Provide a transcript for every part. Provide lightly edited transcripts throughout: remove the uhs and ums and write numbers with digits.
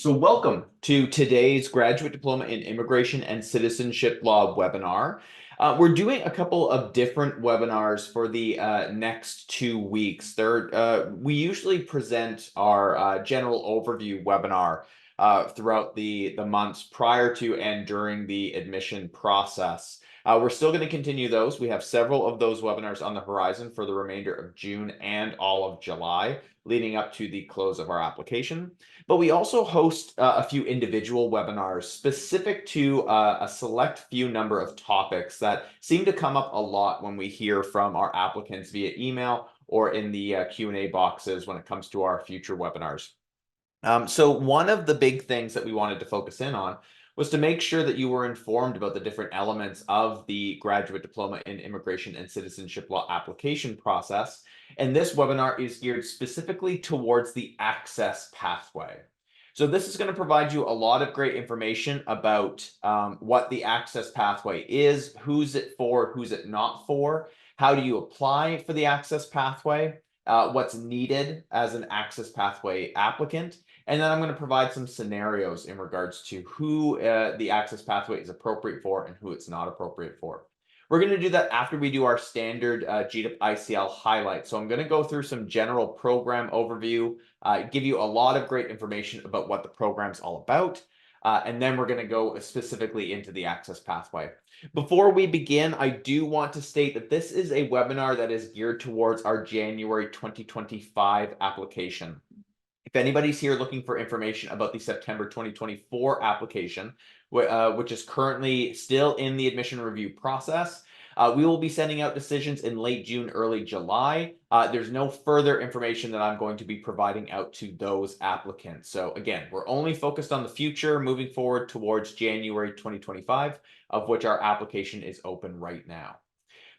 So welcome to today's Graduate Diploma in Immigration and Citizenship Law webinar. We're doing a couple of different webinars for the next 2 weeks. We usually present our general overview webinar throughout the months prior to and during the admission process. We're still going to continue those. We have several of those webinars on the horizon for the remainder of June and all of July, leading up to the close of our application. But we also host a few individual webinars specific to a select few number of topics that seem to come up a lot when we hear from our applicants via email or in the Q&A boxes when it comes to our future webinars. So one of the big things that we wanted to focus in on was to make sure that you were informed about the different elements of the Graduate Diploma in Immigration and Citizenship Law application process. And this webinar is geared specifically towards the access pathway. So this is going to provide you a lot of great information about what the access pathway is, who's it for, who's it not for, how do you apply for the access pathway, what's needed as an access pathway applicant. And then I'm going to provide some scenarios in regards to who the access pathway is appropriate for and who it's not appropriate for. We're going to do that after we do our standard GDipICL highlights. So I'm going to go through some general program overview, give you a lot of great information about what the program's all about. And then we're going to go specifically into the access pathway. Before we begin, I do want to state that this is a webinar that is geared towards our January 2025 application. If anybody's here looking for information about the September 2024 application, which is currently still in the admission review process, we will be sending out decisions in late June, early July. There's no further information that I'm going to be providing out to those applicants. So again, we're only focused on the future, moving forward towards January 2025, of which our application is open right now.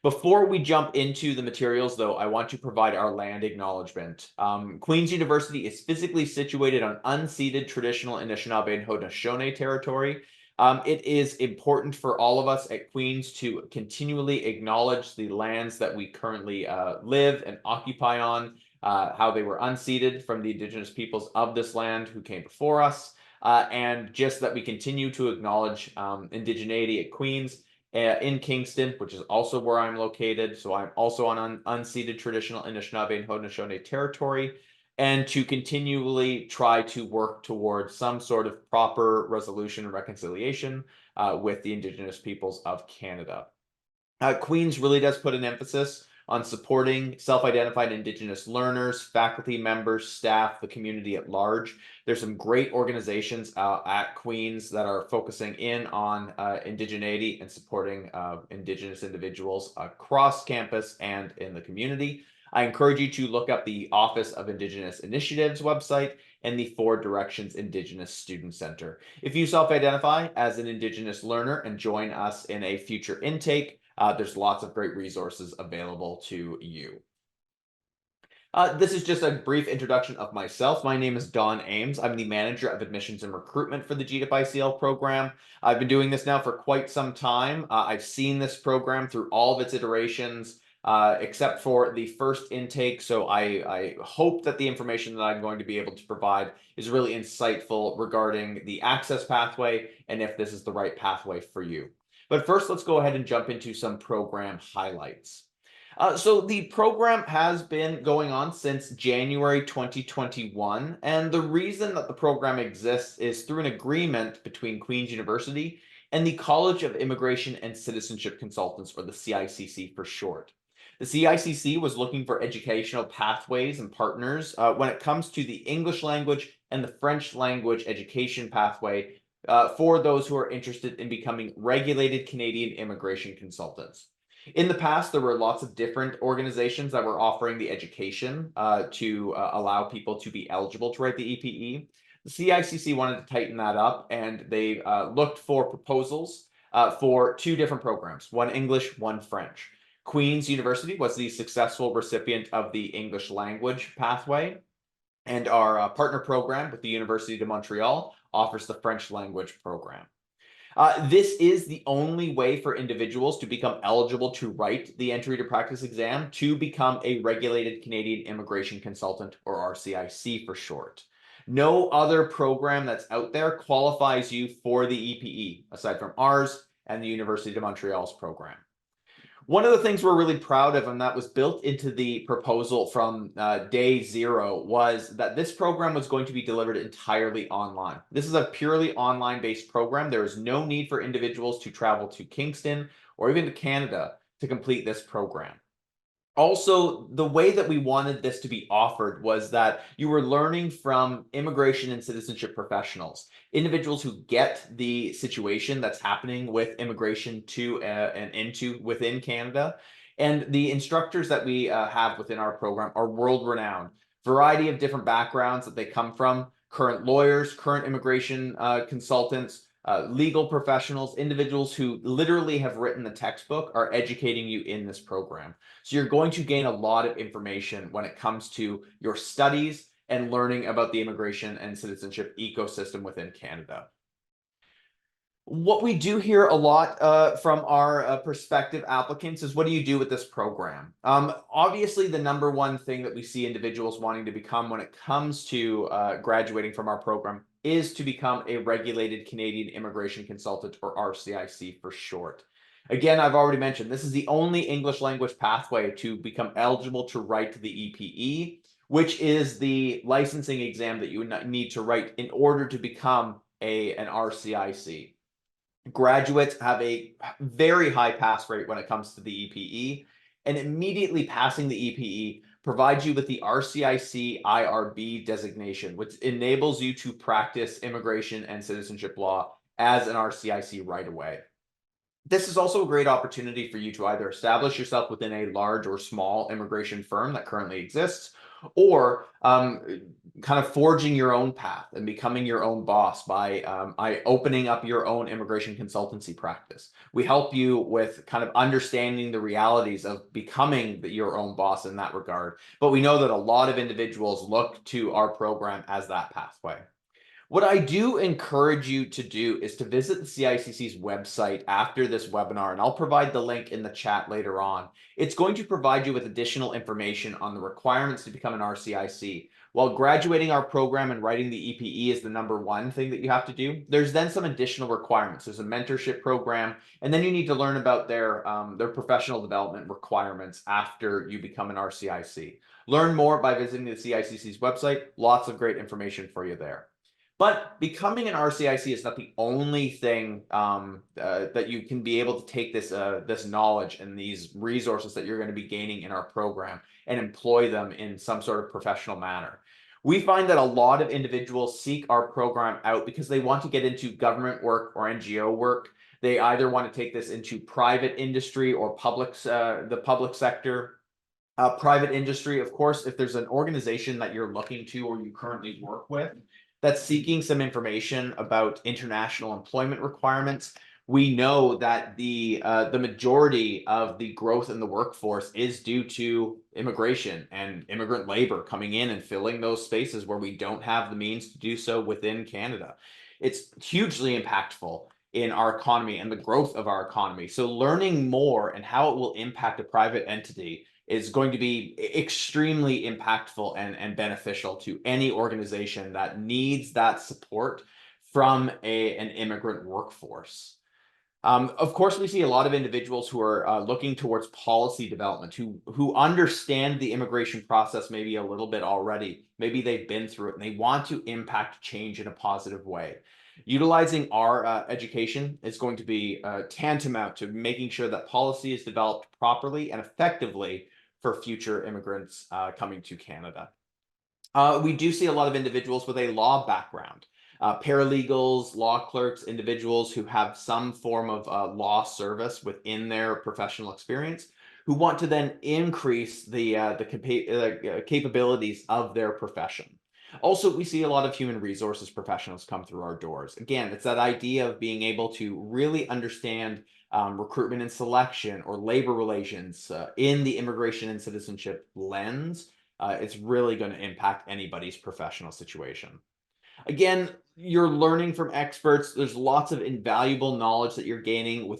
Before we jump into the materials, though, I want to provide our land acknowledgement. Queen's University is physically situated on unceded traditional Anishinaabe and Haudenosaunee territory. It is important for all of us at Queen's to continually acknowledge the lands that we currently live and occupy on, how they were unceded from the Indigenous peoples of this land who came before us, and just that we continue to acknowledge indigeneity at Queen's. In Kingston, which is also where I'm located. So I'm also on unceded traditional Anishinaabe and Haudenosaunee territory, and to continually try to work towards some sort of proper resolution and reconciliation with the Indigenous peoples of Canada. Queen's really does put an emphasis on supporting self-identified Indigenous learners, faculty members, staff, the community at large. There's some great organizations at Queen's that are focusing in on indigeneity and supporting Indigenous individuals across campus and in the community. I encourage you to look up the Office of Indigenous Initiatives website and the Four Directions Indigenous Student Center. If you self-identify as an Indigenous learner and join us in a future intake, there's lots of great resources available to you. This is just a brief introduction of myself. My name is Don Ames. I'm the manager of admissions and recruitment for the GDipICL program. I've been doing this now for quite some time. I've seen this program through all of its iterations, except for the first intake. So I hope that the information that I'm going to be able to provide is really insightful regarding the access pathway and if this is the right pathway for you. But first, let's go ahead and jump into some program highlights. So the program has been going on since January 2021, and the reason that the program exists is through an agreement between Queen's University and the College of Immigration and Citizenship Consultants, or the CICC for short. The CICC was looking for educational pathways and partners when it comes to the English language and the French language education pathway for those who are interested in becoming regulated Canadian immigration consultants. In the past, there were lots of different organizations that were offering the education to allow people to be eligible to write the EPE. The CICC wanted to tighten that up, and they looked for proposals for two different programs, one English, one French. Queen's University was the successful recipient of the English language pathway, and our partner program with the University of Montreal offers the French language program. This is the only way for individuals to become eligible to write the entry to practice exam to become a regulated Canadian immigration consultant, or RCIC for short. No other program that's out there qualifies you for the EPE, aside from ours and the University of Montreal's program. One of the things we're really proud of, and that was built into the proposal from day zero, was that this program was going to be delivered entirely online. This is a purely online-based program. There is no need for individuals to travel to Kingston or even to Canada to complete this program. Also, the way that we wanted this to be offered was that you were learning from immigration and citizenship professionals, individuals who get the situation that's happening with immigration to and into within Canada. And the instructors that we have within our program are world renowned, variety of different backgrounds that they come from, current lawyers, current immigration consultants, legal professionals, individuals who literally have written the textbook are educating you in this program. So you're going to gain a lot of information when it comes to your studies and learning about the immigration and citizenship ecosystem within Canada. What we do hear a lot from our prospective applicants is, what do you do with this program? Obviously, the number one thing that we see individuals wanting to become when it comes to graduating from our program is to become a regulated Canadian immigration consultant, or RCIC for short. Again, I've already mentioned this is the only English language pathway to become eligible to write the EPE, which is the licensing exam that you need to write in order to become an RCIC. Graduates have a very high pass rate when it comes to the EPE, and immediately passing the EPE provides you with the RCIC IRB designation, which enables you to practice immigration and citizenship law as an RCIC right away. This is also a great opportunity for you to either establish yourself within a large or small immigration firm that currently exists, or kind of forging your own path and becoming your own boss by opening up your own immigration consultancy practice. We help you with kind of understanding the realities of becoming your own boss in that regard. But we know that a lot of individuals look to our program as that pathway. What I do encourage you to do is to visit the CICC's website after this webinar, and I'll provide the link in the chat later on. It's going to provide you with additional information on the requirements to become an RCIC. While graduating our program and writing the EPE is the number one thing that you have to do, there's then some additional requirements. There's a mentorship program, and then you need to learn about their professional development requirements after you become an RCIC. Learn more by visiting the CICC's website. Lots of great information for you there. But becoming an RCIC is not the only thing that you can be able to take this knowledge and these resources that you're going to be gaining in our program and employ them in some sort of professional manner. We find that a lot of individuals seek our program out because they want to get into government work or NGO work. They either want to take this into private industry or the public sector. Private industry, of course, if there's an organization that you're looking to or you currently work with that's seeking some information about international employment requirements, we know that the majority of the growth in the workforce is due to immigration and immigrant labor coming in and filling those spaces where we don't have the means to do so within Canada. It's hugely impactful in our economy and the growth of our economy. So learning more and how it will impact a private entity is going to be extremely impactful and beneficial to any organization that needs that support from an immigrant workforce. Of course, we see a lot of individuals who are looking towards policy development, who understand the immigration process maybe a little bit already. Maybe they've been through it and they want to impact change in a positive way. Utilizing our education is going to be tantamount to making sure that policy is developed properly and effectively for future immigrants coming to Canada. We do see a lot of individuals with a law background, paralegals, law clerks, individuals who have some form of law service within their professional experience, who want to then increase the capabilities of their profession. Also, we see a lot of human resources professionals come through our doors. Again, it's that idea of being able to really understand recruitment and selection or labor relations in the immigration and citizenship lens. It's really going to impact anybody's professional situation. Again, you're learning from experts. There's lots of invaluable knowledge that you're gaining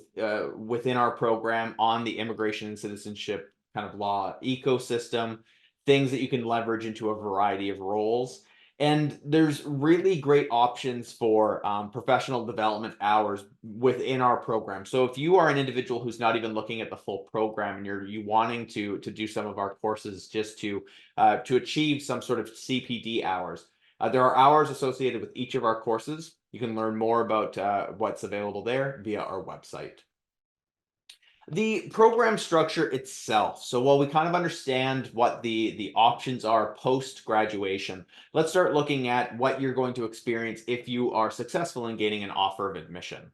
within our program on the immigration and citizenship kind of law ecosystem, things that you can leverage into a variety of roles. And there's really great options for professional development hours within our program. So if you are an individual who's not even looking at the full program and you wanting to do some of our courses just to achieve some sort of CPD hours, there are hours associated with each of our courses. You can learn more about what's available there via our website. The program structure itself. So while we kind of understand what the options are post graduation, let's start looking at what you're going to experience if you are successful in gaining an offer of admission.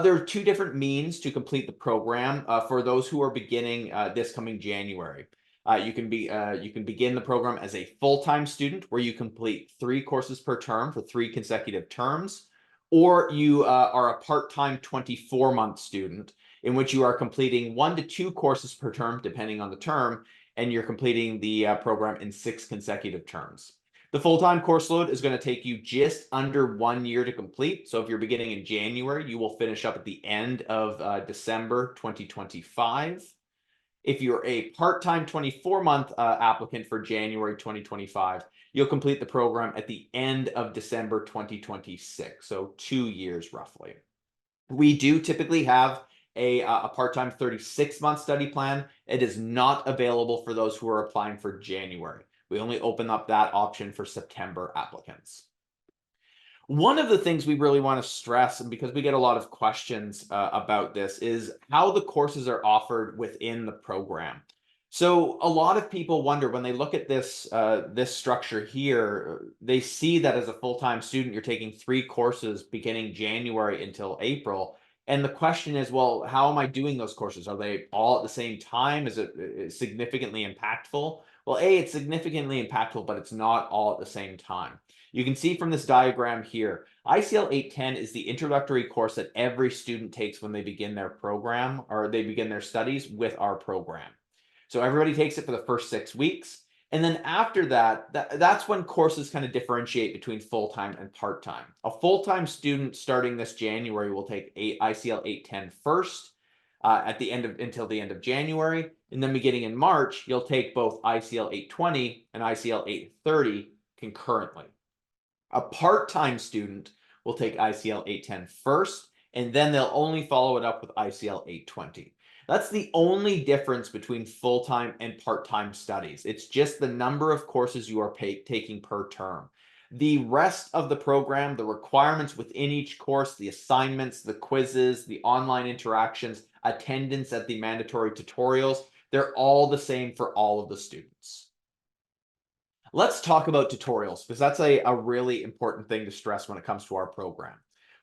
There are two different means to complete the program for those who are beginning this coming January. You can begin the program as a full-time student where you complete 3 courses per term for 3 consecutive terms, or you are a part-time 24-month student in which you are completing 1 to 2 courses per term, depending on the term, and you're completing the program in 6 consecutive terms. The full-time course load is going to take you just under 1 year to complete. So if you're beginning in January, you will finish up at the end of December 2025. If you're a part-time 24-month applicant for January 2025, you'll complete the program at the end of December 2026, so 2 years roughly. We do typically have a part-time 36-month study plan. It is not available for those who are applying for January. We only open up that option for September applicants. One of the things we really want to stress, and because we get a lot of questions about this, is how the courses are offered within the program. So a lot of people wonder when they look at this structure here, they see that as a full-time student, you're taking 3 courses beginning January until April. And the question is, well, how am I doing those courses? Are they all at the same time? Is it significantly impactful? Well, it's significantly impactful, but it's not all at the same time. You can see from this diagram here, ICL 810 is the introductory course that every student takes when they begin their program or they begin their studies with our program. So everybody takes it for the first 6 weeks. And then after that, that's when courses kind of differentiate between full-time and part-time. A full-time student starting this January will take ICL 810 first until the end of January. And then beginning in March, you'll take both ICL 820 and ICL 830 concurrently. A part-time student will take ICL 810 first, and then they'll only follow it up with ICL 820. That's the only difference between full-time and part-time studies. It's just the number of courses you are taking per term. The rest of the program, the requirements within each course, the assignments, the quizzes, the online interactions, attendance at the mandatory tutorials, they're all the same for all of the students. Let's talk about tutorials because that's a really important thing to stress when it comes to our program.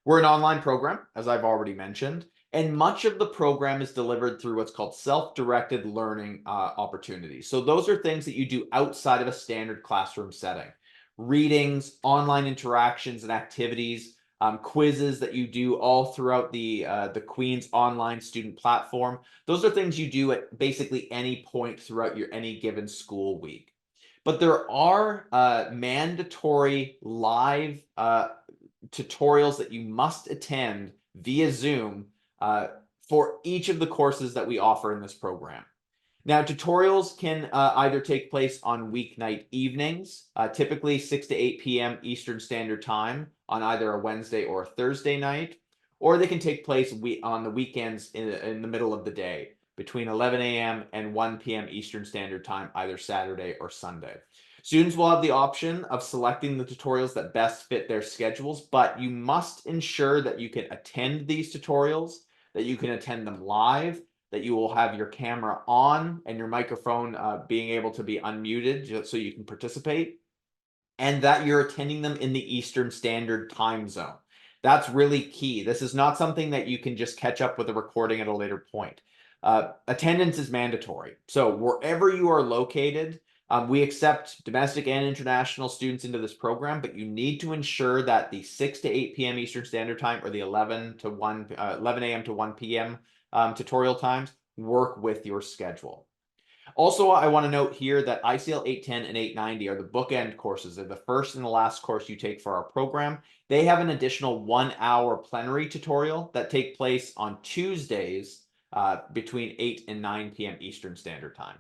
We're an online program, as I've already mentioned, and much of the program is delivered through what's called self-directed learning opportunities. So those are things that you do outside of a standard classroom setting. Readings, online interactions and activities, quizzes that you do all throughout the Queen's online student platform. Those are things you do at basically any point throughout any given school week. But there are mandatory live tutorials that you must attend via Zoom for each of the courses that we offer in this program. Now, tutorials can either take place on weeknight evenings, typically 6 to 8 p.m. Eastern Standard Time on either a Wednesday or a Thursday night, or they can take place on the weekends in the middle of the day, between 11 a.m. and 1 p.m. Eastern Standard Time, either Saturday or Sunday. Students will have the option of selecting the tutorials that best fit their schedules, but you must ensure that you can attend these tutorials, that you can attend them live, that you will have your camera on and your microphone being able to be unmuted so you can participate, and that you're attending them in the Eastern Standard Time zone. That's really key. This is not something that you can just catch up with a recording at a later point. Attendance is mandatory. So wherever you are located, we accept domestic and international students into this program, but you need to ensure that the 6 to 8 p.m. Eastern Standard Time or the 11 a.m. to 1 p.m. Tutorial times work with your schedule. Also, I want to note here that ICL 810 and 890 are the bookend courses. They're the first and the last course you take for our program. They have an additional 1-hour plenary tutorial that take place on Tuesdays between 8 and 9 p.m. Eastern Standard Time.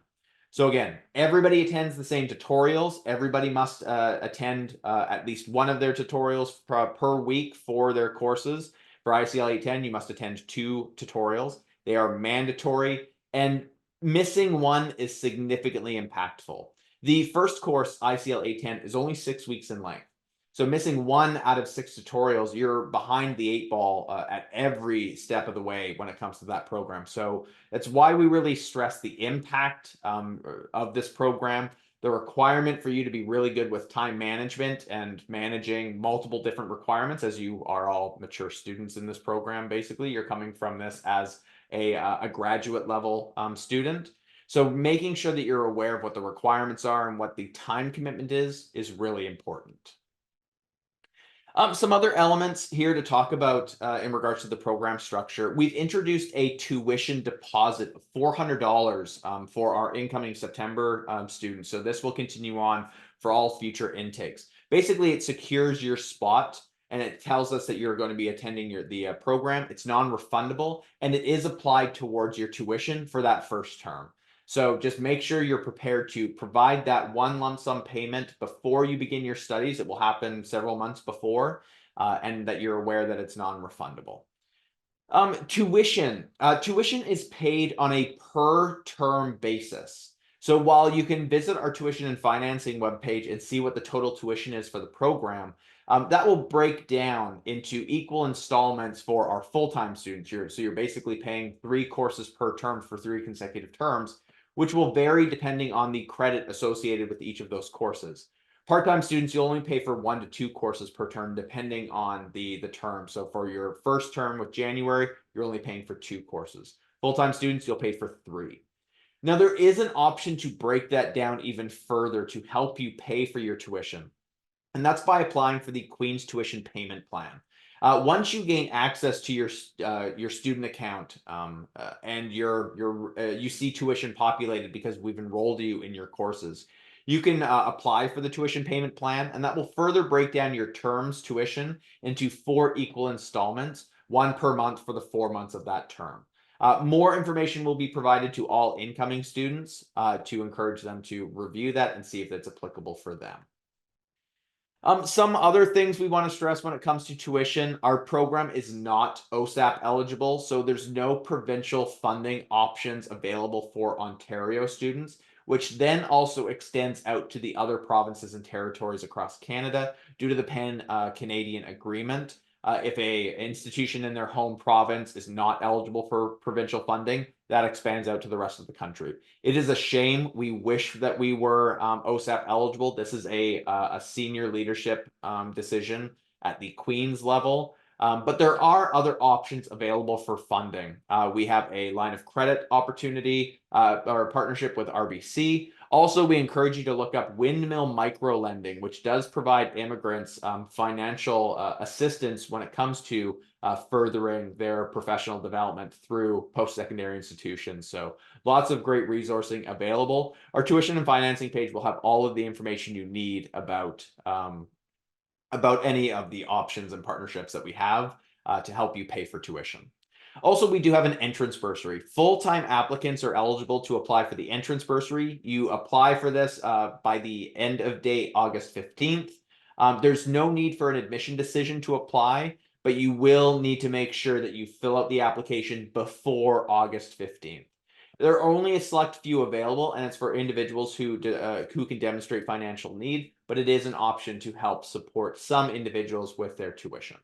So again, everybody attends the same tutorials. Everybody must attend at least one of their tutorials per week for their courses. For ICL 810, you must attend 2 tutorials. They are mandatory, and missing one is significantly impactful. The first course, ICL 810, is only 6 weeks in length. So missing 1 out of 6 tutorials, you're behind the 8 ball at every step of the way when it comes to that program. So that's why we really stress the impact of this program, the requirement for you to be really good with time management and managing multiple different requirements, as you are all mature students in this program. Basically, you're coming from this as a graduate level student. So making sure that you're aware of what the requirements are and what the time commitment is really important. Some other elements here to talk about in regards to the program structure. We've introduced a tuition deposit of $400 for our incoming September students. So this will continue on for all future intakes. Basically, it secures your spot and it tells us that you're going to be attending the program. It's non-refundable and it is applied towards your tuition for that first term. So just make sure you're prepared to provide that one lump sum payment before you begin your studies. It will happen several months before, and that you're aware that it's non-refundable. Tuition. Tuition is paid on a per term basis. So while you can visit our tuition and financing webpage and see what the total tuition is for the program, that will break down into equal installments for our full-time students. So you're basically paying 3 courses per term for 3 consecutive terms, which will vary depending on the credit associated with each of those courses. Part-time students, you'll only pay for 1 to 2 courses per term, depending on the term. So for your first term with January, you're only paying for 2 courses. Full-time students, you'll pay for 3. Now, there is an option to break that down even further to help you pay for your tuition, and that's by applying for the Queen's Tuition Payment Plan. Once you gain access to your student account and you see tuition populated because we've enrolled you in your courses, you can apply for the tuition payment plan, and that will further break down your term's tuition into 4 equal installments, 1 per month for the 4 months of that term. More information will be provided to all incoming students to encourage them to review that and see if it's applicable for them. Some other things we want to stress when it comes to tuition, our program is not OSAP eligible, so there's no provincial funding options available for Ontario students, which then also extends out to the other provinces and territories across Canada due to the Pan-Canadian Agreement. If a institution in their home province is not eligible for provincial funding, that expands out to the rest of the country. It is a shame. We wish that we were OSAP eligible. This is a senior leadership decision at the Queen's level. But there are other options available for funding. We have a line of credit opportunity or partnership with RBC. Also, we encourage you to look up Windmill Microlending, which does provide immigrants financial assistance when it comes to furthering their professional development through post-secondary institutions. So lots of great resourcing available. Our tuition and financing page will have all of the information you need about any of the options and partnerships that we have to help you pay for tuition. Also, we do have an entrance bursary. Full-time applicants are eligible to apply for the entrance bursary. You apply for this by the end of day August 15th. There's no need for an admission decision to apply, but you will need to make sure that you fill out the application before August 15th. There are only a select few available, and it's for individuals who can demonstrate financial need, but it is an option to help support some individuals with their tuition.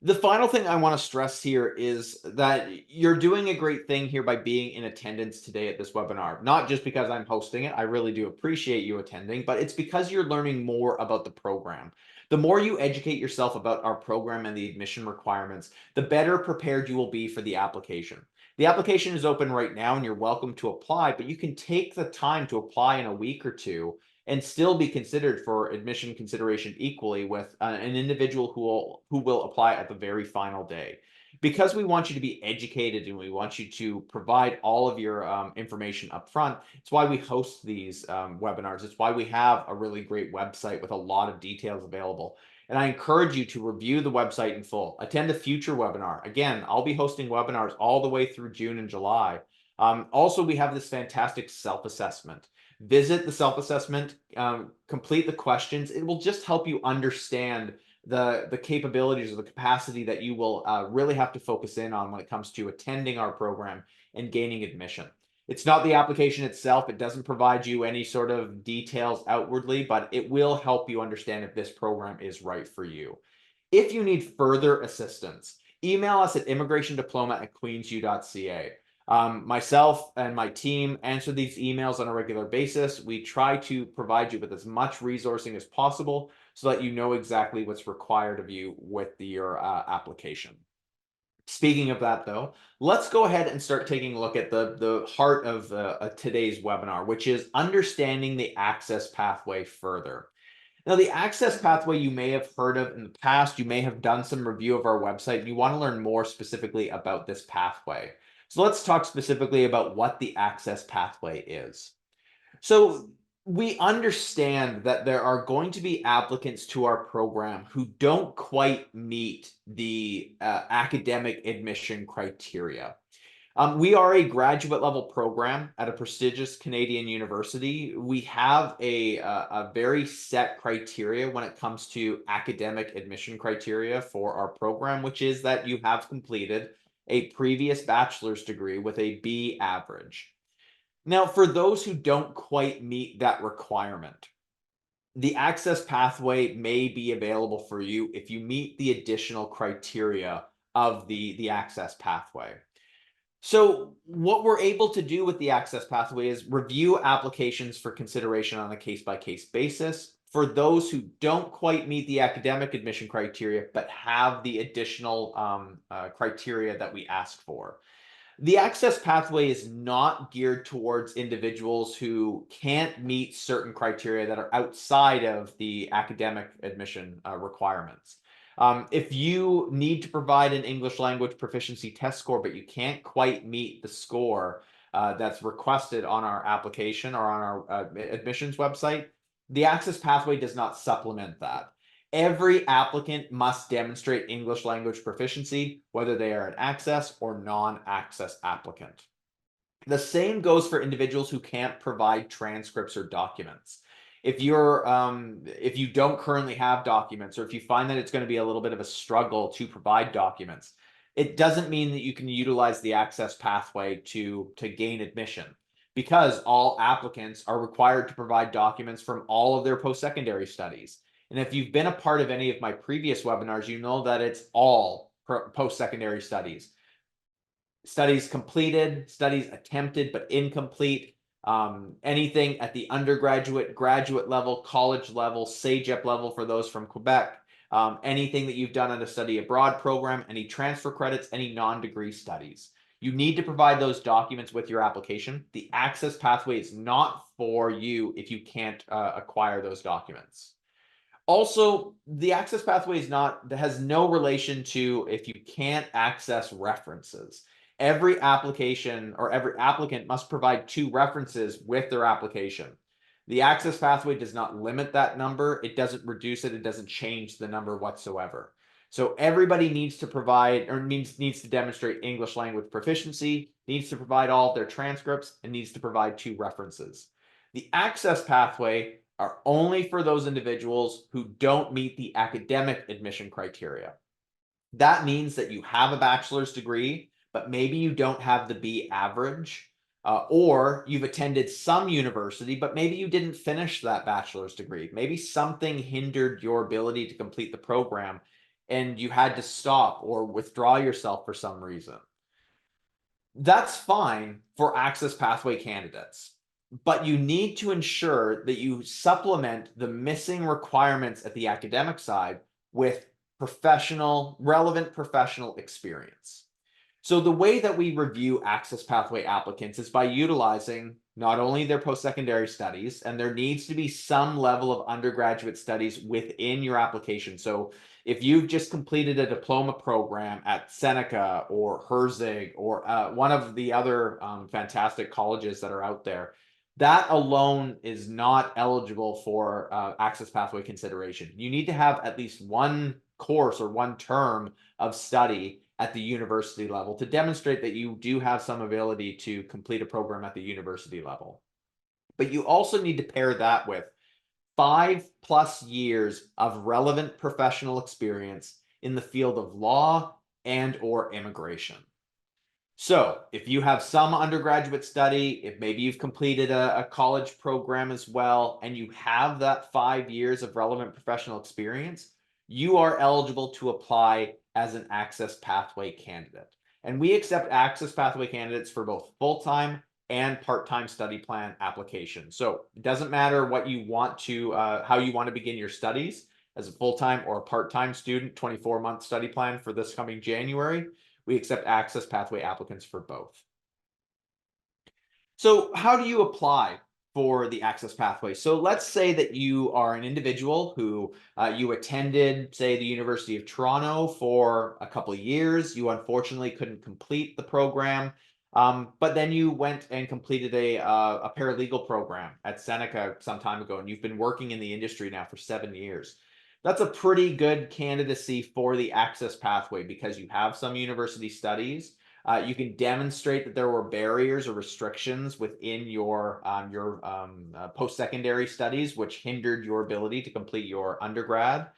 The final thing I want to stress here is that you're doing a great thing here by being in attendance today at this webinar. Not just because I'm hosting it, I really do appreciate you attending, but it's because you're learning more about the program. The more you educate yourself about our program and the admission requirements, the better prepared you will be for the application. The application is open right now and you're welcome to apply, but you can take the time to apply in a week or two and still be considered for admission consideration equally with an individual who will apply at the very final day. Because we want you to be educated and we want you to provide all of your information up front, it's why we host these webinars. It's why we have a really great website with a lot of details available. And I encourage you to review the website in full. Attend a future webinar. Again, I'll be hosting webinars all the way through June and July. Also, we have this fantastic self-assessment. Visit the self-assessment, complete the questions. It will just help you understand the capabilities or the capacity that you will really have to focus in on when it comes to attending our program and gaining admission. It's not the application itself. It doesn't provide you any sort of details outwardly, but it will help you understand if this program is right for you. If you need further assistance, email us at immigrationdiploma@queensu.ca. Myself and my team answer these emails on a regular basis. We try to provide you with as much resourcing as possible so that you know exactly what's required of you with your application. Speaking of that, though, let's go ahead and start taking a look at the heart of today's webinar, which is understanding the access pathway further. Now, the access pathway you may have heard of in the past, you may have done some review of our website, and you want to learn more specifically about this pathway. So let's talk specifically about what the access pathway is. So we understand that there are going to be applicants to our program who don't quite meet the academic admission criteria. We are a graduate level program at a prestigious Canadian university. We have a very set criteria when it comes to academic admission criteria for our program, which is that you have completed a previous bachelor's degree with a B average. Now, for those who don't quite meet that requirement, the access pathway may be available for you if you meet the additional criteria of the access pathway. So what we're able to do with the access pathway is review applications for consideration on a case-by-case basis for those who don't quite meet the academic admission criteria, but have the additional criteria that we ask for. The access pathway is not geared towards individuals who can't meet certain criteria that are outside of the academic admission requirements. If you need to provide an English language proficiency test score, but you can't quite meet the score that's requested on our application or on our admissions website, the access pathway does not supplement that. Every applicant must demonstrate English language proficiency, whether they are an access or non-access applicant. The same goes for individuals who can't provide transcripts or documents. If you don't currently have documents, or if you find that it's going to be a little bit of a struggle to provide documents, it doesn't mean that you can utilize the access pathway to gain admission, because all applicants are required to provide documents from all of their post-secondary studies. And if you've been a part of any of my previous webinars, you know that it's all post-secondary studies. Studies completed, studies attempted but incomplete, anything at the undergraduate, graduate level, college level, CEGEP level for those from Quebec, anything that you've done on a study abroad program, any transfer credits, any non-degree studies. You need to provide those documents with your application. The access pathway is not for you if you can't acquire those documents. Also, the access pathway has no relation to if you can't access references. Every application or every applicant must provide 2 references with their application. The access pathway does not limit that number. It doesn't reduce it. It doesn't change the number whatsoever. So everybody needs to provide or needs to demonstrate English language proficiency, needs to provide all of their transcripts, and needs to provide 2 references. The access pathway are only for those individuals who don't meet the academic admission criteria. That means that you have a bachelor's degree, but maybe you don't have the B average, or you've attended some university, but maybe you didn't finish that bachelor's degree. Maybe something hindered your ability to complete the program and you had to stop or withdraw yourself for some reason. That's fine for access pathway candidates, but you need to ensure that you supplement the missing requirements at the academic side with relevant professional experience. So the way that we review access pathway applicants is by utilizing not only their post-secondary studies, and there needs to be some level of undergraduate studies within your application. So if you've just completed a diploma program at Seneca or Herzig or one of the other fantastic colleges that are out there, that alone is not eligible for access pathway consideration. You need to have at least one course or one term of study at the university level to demonstrate that you do have some ability to complete a program at the university level. But you also need to pair that with 5+ years of relevant professional experience in the field of law and or immigration. So if you have some undergraduate study, if maybe you've completed a college program as well, and you have that 5 years of relevant professional experience, you are eligible to apply as an Access Pathway candidate. And we accept Access Pathway candidates for both full-time and part-time study plan applications. So it doesn't matter what you want to, how you want to begin your studies as a full-time or a part-time student, 24-month study plan for this coming January. We accept Access Pathway applicants for both. So how do you apply for the Access Pathway? So let's say that you are an individual who you attended, say, the University of Toronto for a couple of years. You unfortunately couldn't complete the program, but then you went and completed a paralegal program at Seneca some time ago, and you've been working in the industry now for 7 years. That's a pretty good candidacy for the Access Pathway because you have some university studies. You can demonstrate that there were barriers or restrictions within your post-secondary studies which hindered your ability to complete your undergrad.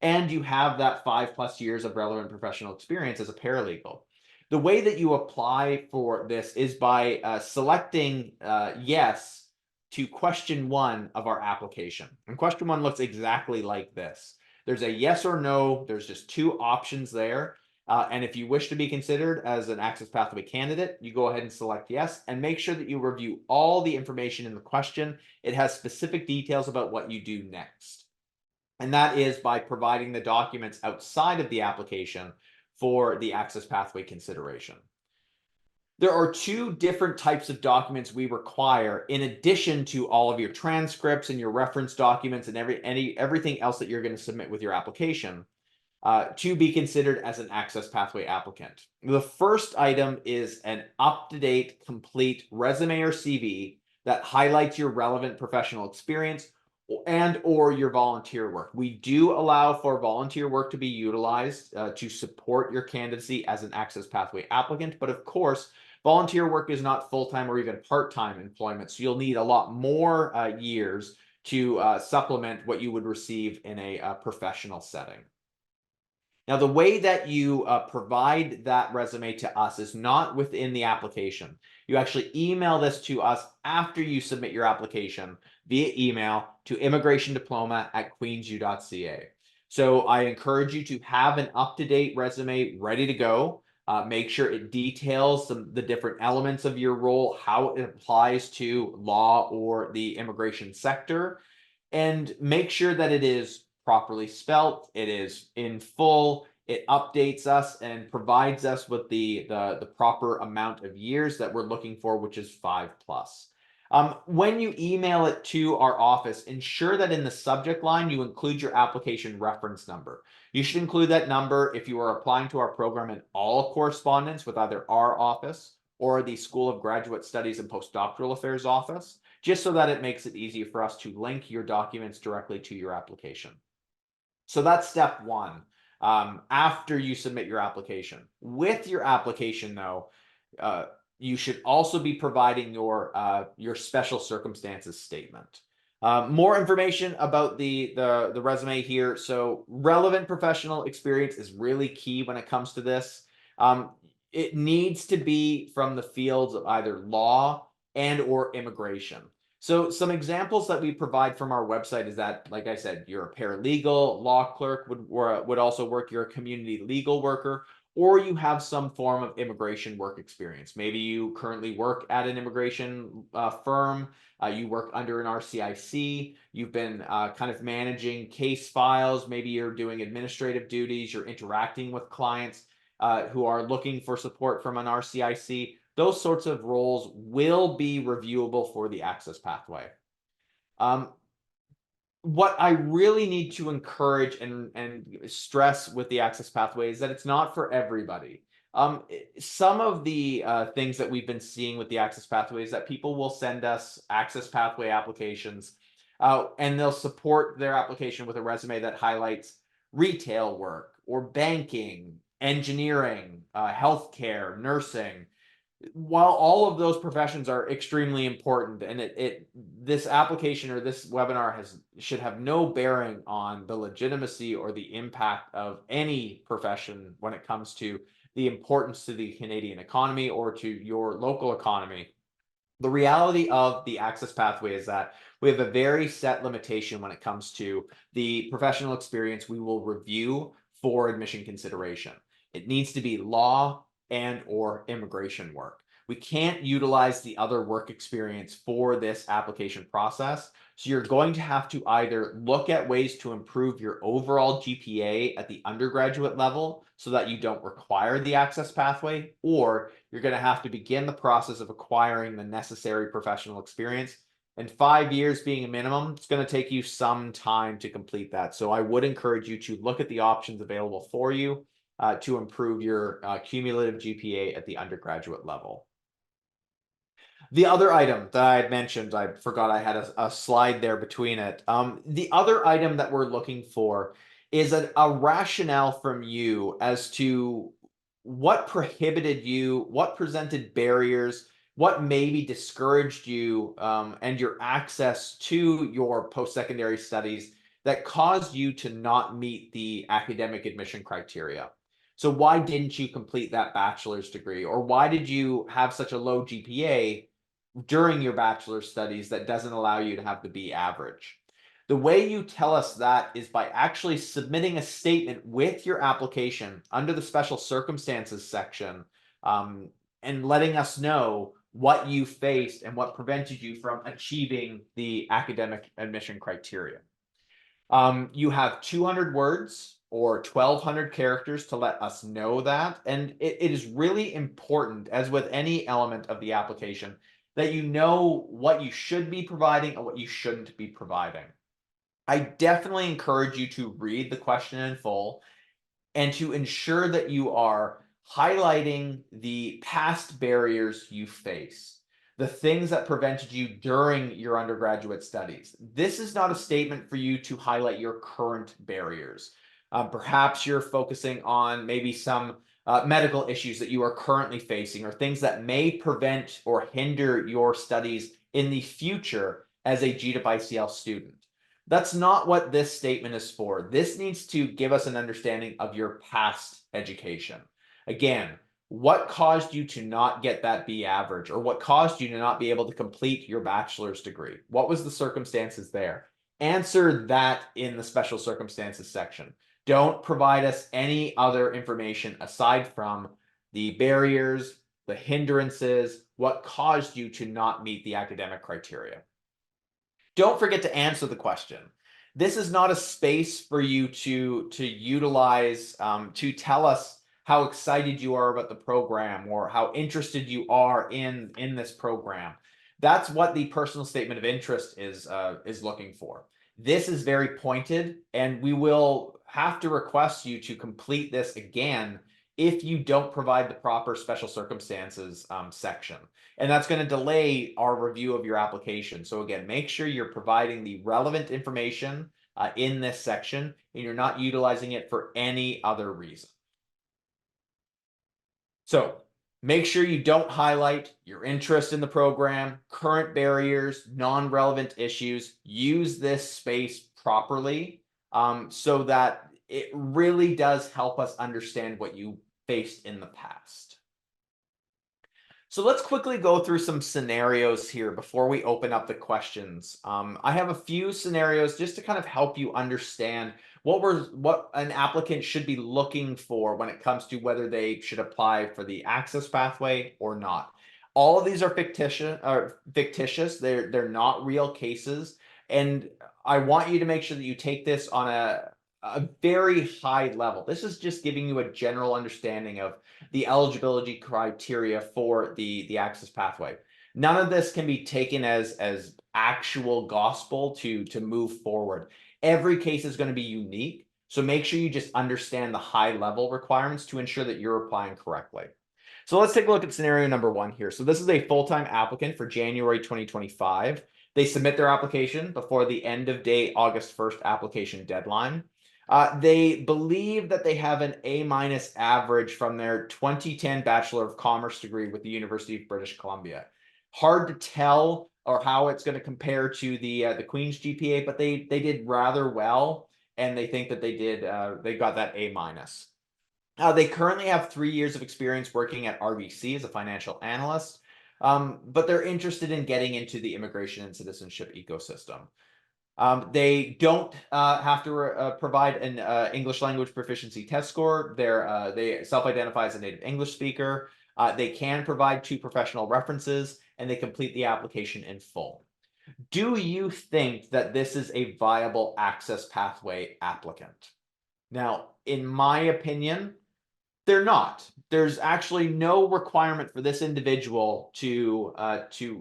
And you have that 5+ years of relevant professional experience as a paralegal. The way that you apply for this is by selecting yes to question 1 of our application. And question 1 looks exactly like this. There's a yes or no. There's just 2 options there. And if you wish to be considered as an Access Pathway candidate, you go ahead and select yes, and make sure that you review all the information in the question. It has specific details about what you do next. And that is by providing the documents outside of the application for the Access Pathway consideration. There are 2 different types of documents we require in addition to all of your transcripts and your reference documents and everything else that you're going to submit with your application to be considered as an Access Pathway applicant. The first item is an up-to-date, complete resume or CV that highlights your relevant professional experience and or your volunteer work. We do allow for volunteer work to be utilized to support your candidacy as an Access Pathway applicant, but of course, volunteer work is not full-time or even part-time employment, so you'll need a lot more years to supplement what you would receive in a professional setting. Now, the way that you provide that resume to us is not within the application. You actually email this to us after you submit your application via email to immigrationdiploma@queensu.ca. So I encourage you to have an up-to-date resume ready to go. Make sure it details the different elements of your role, how it applies to law or the immigration sector, and make sure that it is properly spelt, it is in full, it updates us and provides us with the proper amount of years that we're looking for, which is 5+. When you email it to our office, ensure that in the subject line you include your application reference number. You should include that number if you are applying to our program in all correspondence with either our office or the School of Graduate Studies and Postdoctoral Affairs office, just so that it makes it easier for us to link your documents directly to your application. So that's step 1 after you submit your application. With your application, though, you should also be providing your special circumstances statement. More information about the resume here. So relevant professional experience is really key when it comes to this. It needs to be from the fields of either law and or immigration. So some examples that we provide from our website is that, like I said, you're a paralegal, law clerk would also work, you're a community legal worker, or you have some form of immigration work experience. Maybe you currently work at an immigration firm, you work under an RCIC, you've been kind of managing case files, maybe you're doing administrative duties, you're interacting with clients who are looking for support from an RCIC. Those sorts of roles will be reviewable for the Access Pathway. What I really need to encourage and stress with the Access Pathway is that it's not for everybody. Some of the things that we've been seeing with the Access Pathway is that people will send us Access Pathway applications and they'll support their application with a resume that highlights retail work or banking, engineering, healthcare, nursing. While all of those professions are extremely important, and this application or this webinar should have no bearing on the legitimacy or the impact of any profession when it comes to the importance to the Canadian economy or to your local economy. The reality of the access pathway is that we have a very set limitation when it comes to the professional experience we will review for admission consideration. It needs to be law and or immigration work. We can't utilize the other work experience for this application process. So you're going to have to either look at ways to improve your overall GPA at the undergraduate level so that you don't require the access pathway, or you're going to have to begin the process of acquiring the necessary professional experience. And 5 years being a minimum, it's going to take you some time to complete that. So I would encourage you to look at the options available for you to improve your cumulative GPA at the undergraduate level. The other item that I had mentioned, I forgot I had a slide there between it. The other item that we're looking for is a rationale from you as to what prohibited you, what presented barriers, what maybe discouraged you and your access to your post-secondary studies that caused you to not meet the academic admission criteria. So why didn't you complete that bachelor's degree? Or why did you have such a low GPA during your bachelor's studies that doesn't allow you to have the B average? The way you tell us that is by actually submitting a statement with your application under the special circumstances section and letting us know what you faced and what prevented you from achieving the academic admission criteria. You have 200 words or 1,200 characters to let us know that. And it is really important, as with any element of the application, that you know what you should be providing and what you shouldn't be providing. I definitely encourage you to read the question in full and to ensure that you are highlighting the past barriers you face, the things that prevented you during your undergraduate studies. This is not a statement for you to highlight your current barriers. Perhaps you're focusing on maybe some medical issues that you are currently facing, or things that may prevent or hinder your studies in the future as a GDipICL student. That's not what this statement is for. This needs to give us an understanding of your past education. Again, what caused you to not get that B average, or what caused you to not be able to complete your bachelor's degree? What was the circumstances there? Answer that in the special circumstances section. Don't provide us any other information aside from the barriers, the hindrances, what caused you to not meet the academic criteria. Don't forget to answer the question. This is not a space for you to utilize to tell us how excited you are about the program or how interested you are in this program. That's what the personal statement of interest is looking for. This is very pointed, and we will have to request you to complete this again if you don't provide the proper special circumstances section. And that's going to delay our review of your application. So again, make sure you're providing the relevant information in this section and you're not utilizing it for any other reason. So make sure you don't highlight your interest in the program, current barriers, non-relevant issues. Use this space properly so that it really does help us understand what you faced in the past. So let's quickly go through some scenarios here before we open up the questions. I have a few scenarios just to kind of help you understand what an applicant should be looking for when it comes to whether they should apply for the access pathway or not. All of these are fictitious. They're not real cases, and I want you to make sure that you take this on a very high level. This is just giving you a general understanding of the eligibility criteria for the access pathway. None of this can be taken as actual gospel to move forward. Every case is going to be unique, so make sure you just understand the high level requirements to ensure that you're applying correctly. So let's take a look at scenario number 1 here. So this is a full-time applicant for January 2025. They submit their application before the end of day August 1st application deadline. They believe that they have an A- average from their 2010 Bachelor of Commerce degree with the University of British Columbia. Hard to tell or how it's going to compare to the Queen's GPA, but they did rather well, and they think that they got that A-. They currently have 3 years of experience working at RBC as a financial analyst, but they're interested in getting into the immigration and citizenship ecosystem. They don't have to provide an English language proficiency test score. They self-identify as a native English speaker. They can provide 2 professional references, and they complete the application in full. Do you think that this is a viable access pathway applicant? Now, in my opinion, they're not. There's actually no requirement for this individual to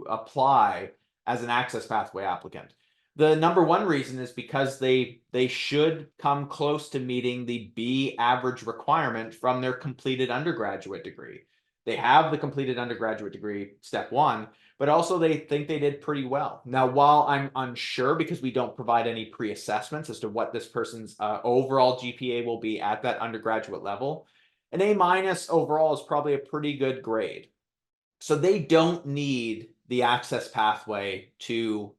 apply as an access pathway applicant. The number one reason is because they should come close to meeting the B average requirement from their completed undergraduate degree. They have the completed undergraduate degree, step one, but also they think they did pretty well. Now, while I'm unsure because we don't provide any pre-assessments as to what this person's overall GPA will be at that undergraduate level, an A- overall is probably a pretty good grade. So they don't need the access pathway to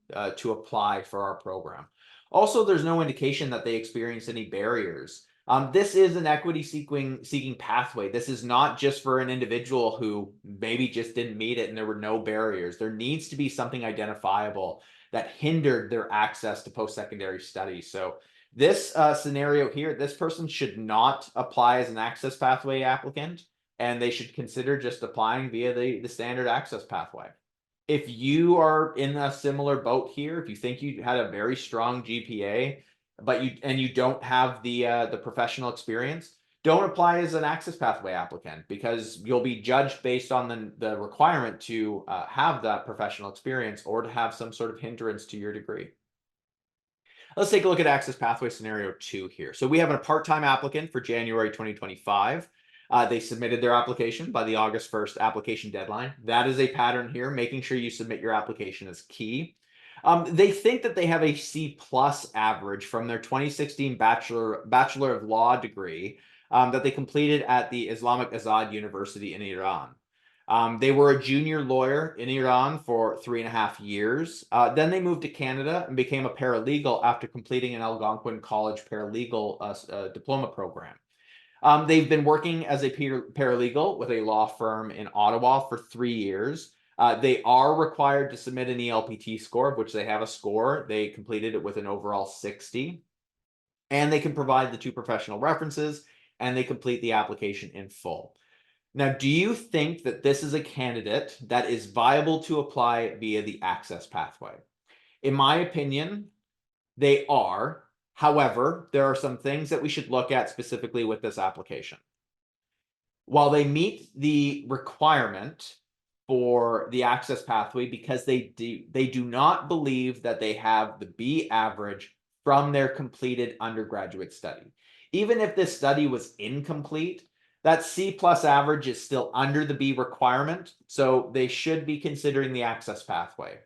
apply for our program. Also, there's no indication that they experience any barriers. This is an equity seeking pathway. This is not just for an individual who maybe just didn't meet it and there were no barriers. There needs to be something identifiable that hindered their access to post-secondary studies. So this scenario here, this person should not apply as an access pathway applicant, and they should consider just applying via the standard access pathway. If you are in a similar boat here, if you think you had a very strong GPA, but you don't have the professional experience, don't apply as an access pathway applicant because you'll be judged based on the requirement to have that professional experience or to have some sort of hindrance to your degree. Let's take a look at access pathway scenario 2 here. So we have a part-time applicant for January 2025. They submitted their application by the August 1st application deadline. That is a pattern here. Making sure you submit your application is key. They think that they have a C+ average from their 2016 Bachelor of Law degree that they completed at the Islamic Azad University in Iran. They were a junior lawyer in Iran for 3.5 years. Then they moved to Canada and became a paralegal after completing an Algonquin College paralegal diploma program. They've been working as a paralegal with a law firm in Ottawa for 3 years. They are required to submit an ELPT score, of which they have a score. They completed it with an overall 60. And they can provide the 2 professional references, and they complete the application in full. Now, do you think that this is a candidate that is viable to apply via the access pathway? In my opinion, they are. However, there are some things that we should look at specifically with this application. While they meet the requirement for the access pathway because they do not believe that they have the B average from their completed undergraduate study. Even if this study was incomplete, that C+ average is still under the B requirement, so they should be considering the access pathway.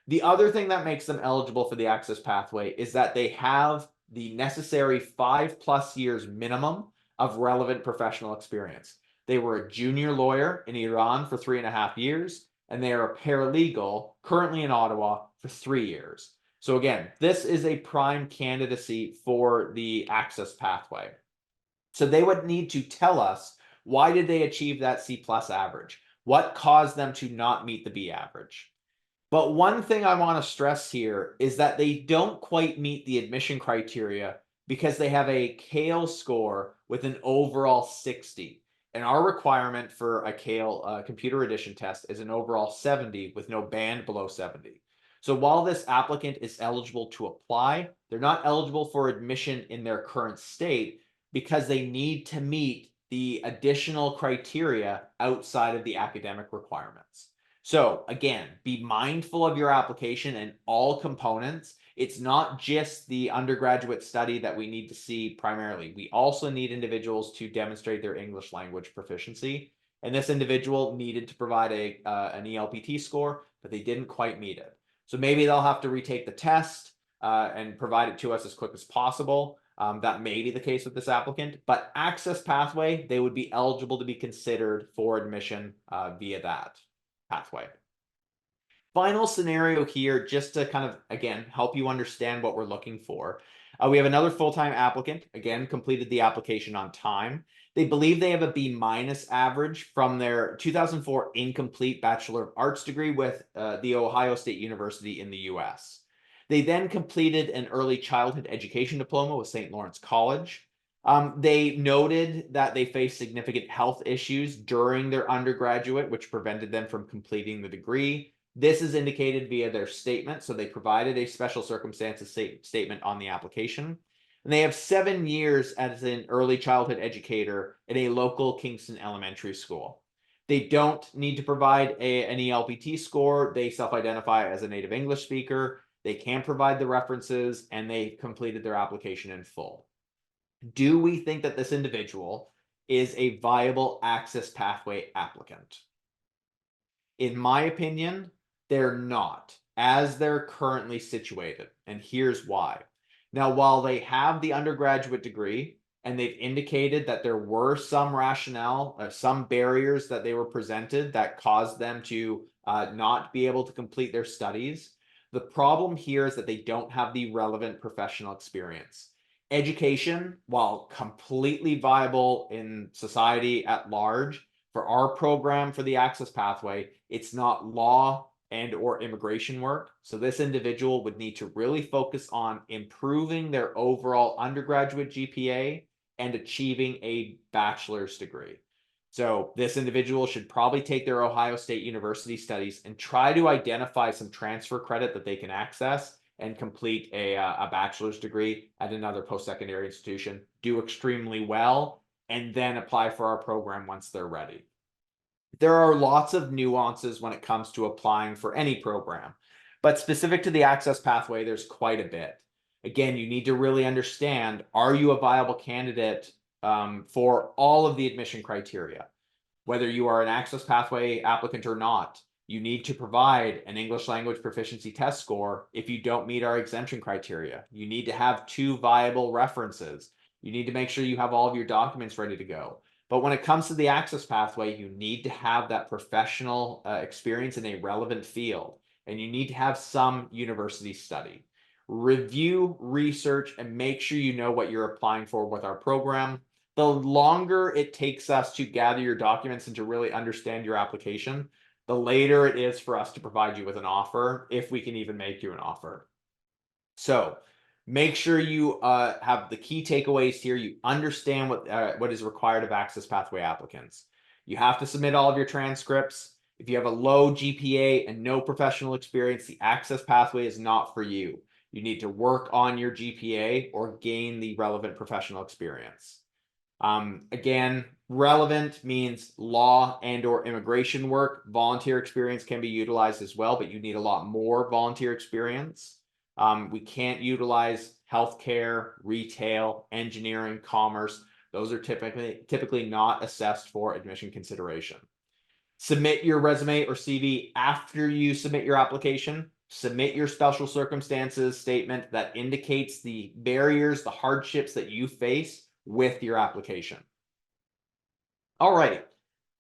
The other thing that makes them eligible for the access pathway is that they have the necessary 5+ years minimum of relevant professional experience. They were a junior lawyer in Iran for 3.5 years, and they are a paralegal currently in Ottawa for 3 years. So again, this is a prime candidacy for the access pathway. So they would need to tell us, why did they achieve that C+ average? What caused them to not meet the B average? But one thing I want to stress here is that they don't quite meet the admission criteria because they have a CALE score with an overall 60. And our requirement for a CALE computer addition test is an overall 70 with no band below 70. So while this applicant is eligible to apply, they're not eligible for admission in their current state because they need to meet the additional criteria outside of the academic requirements. So again, be mindful of your application and all components. It's not just the undergraduate study that we need to see primarily. We also need individuals to demonstrate their English language proficiency. And this individual needed to provide an ELPT score, but they didn't quite meet it. So maybe they'll have to retake the test and provide it to us as quick as possible. That may be the case with this applicant, but access pathway, they would be eligible to be considered for admission via that pathway. Final scenario here, just to kind of, again, help you understand what we're looking for. We have another full-time applicant, again, completed the application on time. They believe they have a B- average from their 2004 incomplete Bachelor of Arts degree with the Ohio State University in the US. They then completed an early childhood education diploma with St. Lawrence College. They noted that they faced significant health issues during their undergraduate, which prevented them from completing the degree. This is indicated via their statement. So they provided a special circumstances statement on the application. And they have 7 years as an early childhood educator in a local Kingston elementary school. They don't need to provide an ELPT score. They self-identify as a native English speaker. They can provide the references, and they completed their application in full. Do we think that this individual is a viable access pathway applicant? In my opinion, they're not, as they're currently situated. And here's why. Now, while they have the undergraduate degree and they've indicated that there were some rationale, some barriers that they were presented that caused them to not be able to complete their studies, the problem here is that they don't have the relevant professional experience. Education, while completely viable in society at large, for our program for the access pathway, it's not law and or immigration work. So this individual would need to really focus on improving their overall undergraduate GPA and achieving a bachelor's degree. So this individual should probably take their Ohio State University studies and try to identify some transfer credit that they can access and complete a bachelor's degree at another post-secondary institution, do extremely well, and then apply for our program once they're ready. There are lots of nuances when it comes to applying for any program, but specific to the access pathway, there's quite a bit. Again, you need to really understand, are you a viable candidate for all of the admission criteria? Whether you are an access pathway applicant or not, you need to provide an English language proficiency test score if you don't meet our exemption criteria. You need to have 2 viable references. You need to make sure you have all of your documents ready to go. But when it comes to the access pathway, you need to have that professional experience in a relevant field, and you need to have some university study. Review, research, and make sure you know what you're applying for with our program. The longer it takes us to gather your documents and to really understand your application, the later it is for us to provide you with an offer, if we can even make you an offer. So make sure you have the key takeaways here. You understand what is required of access pathway applicants. You have to submit all of your transcripts. If you have a low GPA and no professional experience, the access pathway is not for you. You need to work on your GPA or gain the relevant professional experience. Again, relevant means law and or immigration work. Volunteer experience can be utilized as well, but you need a lot more volunteer experience. We can't utilize healthcare, retail, engineering, commerce. Those are typically not assessed for admission consideration. Submit your resume or CV after you submit your application. Submit your special circumstances statement that indicates the barriers, the hardships that you face with your application. All right,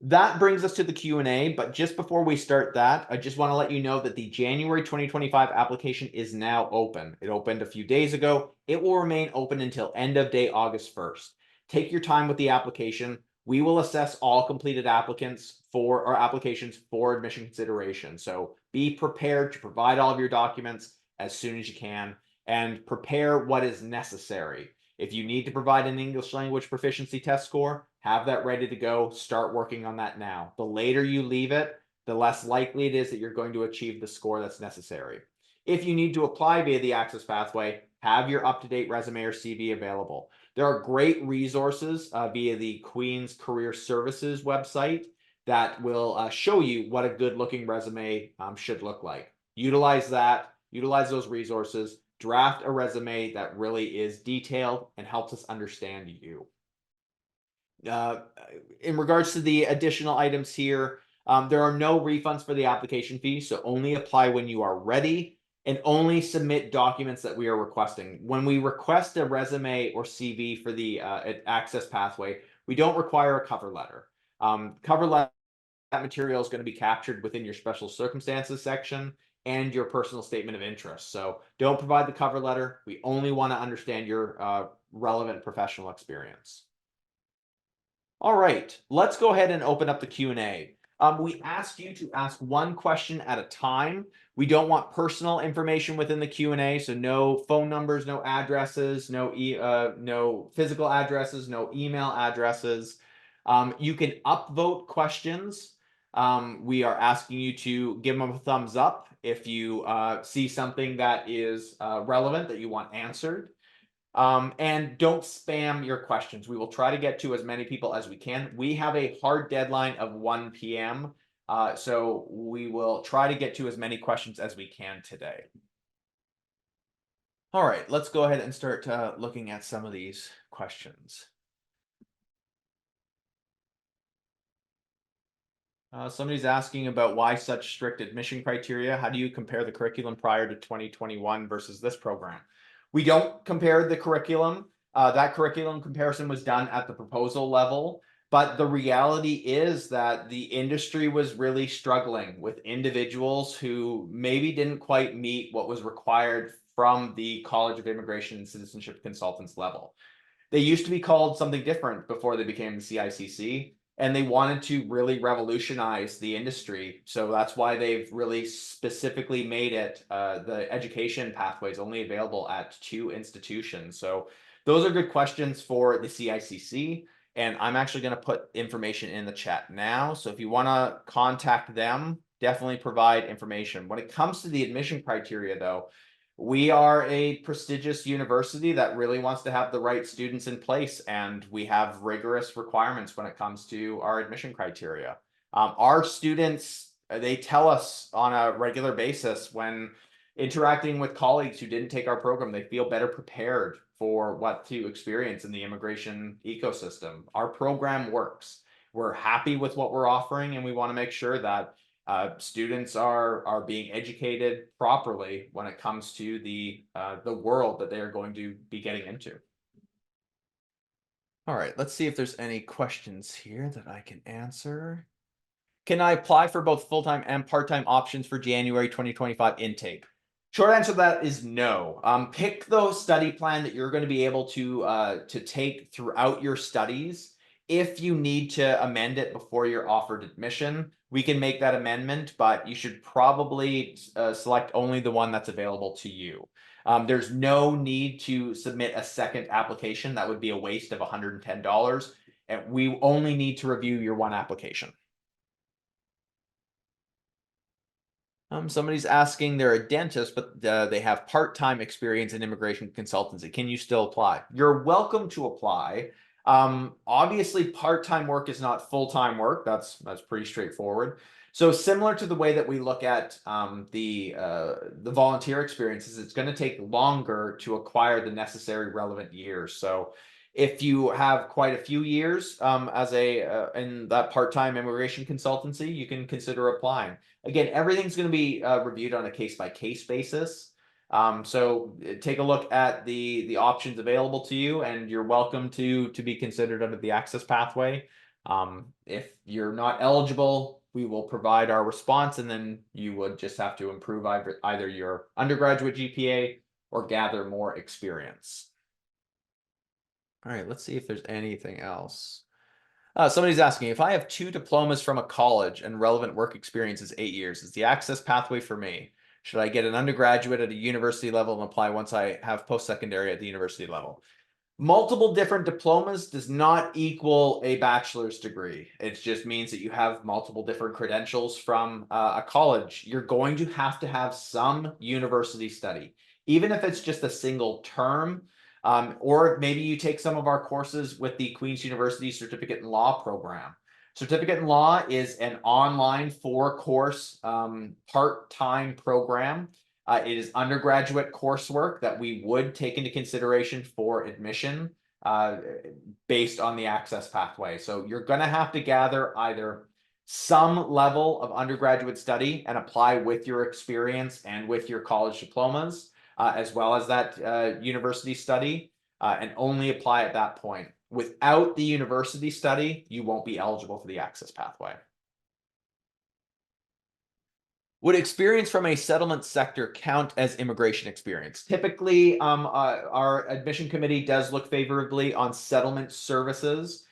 that brings us to the Q&A, but just before we start that, I just want to let you know that the January 2025 application is now open. It opened a few days ago. It will remain open until end of day August 1st. Take your time with the application. We will assess all completed applicants for our applications for admission consideration. So be prepared to provide all of your documents as soon as you can and prepare what is necessary. If you need to provide an English language proficiency test score, have that ready to go. Start working on that now. The later you leave it, the less likely it is that you're going to achieve the score that's necessary. If you need to apply via the access pathway, have your up-to-date resume or CV available. There are great resources via the Queen's Career Services website that will show you what a good-looking resume should look like. Utilize that, utilize those resources, draft a resume that really is detailed and helps us understand you. In regards to the additional items here, there are no refunds for the application fee, so only apply when you are ready. and only submit documents that we are requesting. When we request a resume or CV for the access pathway, we don't require a cover letter. Cover letter material is going to be captured within your special circumstances section and your personal statement of interest. So don't provide the cover letter. We only want to understand your relevant professional experience. All right, let's go ahead and open up the Q&A. We ask you to ask one question at a time. We don't want personal information within the Q&A, so no phone numbers, no addresses, no physical addresses, no email addresses. You can upvote questions. We are asking you to give them a thumbs up if you see something that is relevant that you want answered. And don't spam your questions. We will try to get to as many people as we can. We have a hard deadline of 1 p.m. So we will try to get to as many questions as we can today. All right, let's go ahead and start looking at some of these questions. Somebody's asking about why such strict admission criteria. How do you compare the curriculum prior to 2021 versus this program? We don't compare the curriculum. That curriculum comparison was done at the proposal level, but the reality is that the industry was really struggling with individuals who maybe didn't quite meet what was required from the College of Immigration and Citizenship Consultants level. They used to be called something different before they became the CICC, and they wanted to really revolutionize the industry. So that's why they've really specifically made it the education pathways only available at 2 institutions. So those are good questions for the CICC. And I'm actually going to put information in the chat now. So if you want to contact them, definitely provide information. When it comes to the admission criteria, though, we are a prestigious university that really wants to have the right students in place, and we have rigorous requirements when it comes to our admission criteria. Our students, they tell us on a regular basis when interacting with colleagues who didn't take our program, they feel better prepared for what to experience in the immigration ecosystem. Our program works. We're happy with what we're offering, and we want to make sure that students are being educated properly when it comes to the world that they are going to be getting into. All right, let's see if there's any questions here that I can answer. Can I apply for both full-time and part-time options for January 2025 intake? Short answer to that is no. Pick the study plan that you're going to be able to take throughout your studies. If you need to amend it before you're offered admission, we can make that amendment, but you should probably select only the one that's available to you. There's no need to submit a second application. That would be a waste of $110. And we only need to review your one application. Somebody's asking they're a dentist, but they have part-time experience in immigration consultancy. Can you still apply? You're welcome to apply. Obviously, part-time work is not full-time work. That's pretty straightforward. So similar to the way that we look at the volunteer experiences, it's going to take longer to acquire the necessary relevant years. So if you have quite a few years as in that part-time immigration consultancy, you can consider applying. Again, everything's going to be reviewed on a case-by-case basis. So take a look at the options available to you, and you're welcome to be considered under the access pathway. If you're not eligible, we will provide our response, and then you would just have to improve either your undergraduate GPA or gather more experience. All right, let's see if there's anything else. Somebody's asking, if I have 2 diplomas from a college and relevant work experience is 8 years, is the access pathway for me? Should I get an undergraduate at a university level and apply once I have post-secondary at the university level? Multiple different diplomas does not equal a bachelor's degree. It just means that you have multiple different credentials from a college. You're going to have some university study, even if it's just a single term. Or maybe you take some of our courses with the Queen's University Certificate in Law program. Certificate in Law is an online 4-course part-time program. It is undergraduate coursework that we would take into consideration for admission based on the access pathway. So you're going to have to gather either some level of undergraduate study and apply with your experience and with your college diplomas, as well as that university study, and only apply at that point. Without the university study, you won't be eligible for the access pathway. Would experience from a settlement sector count as immigration experience? Typically, our admission committee does look favorably on settlement services.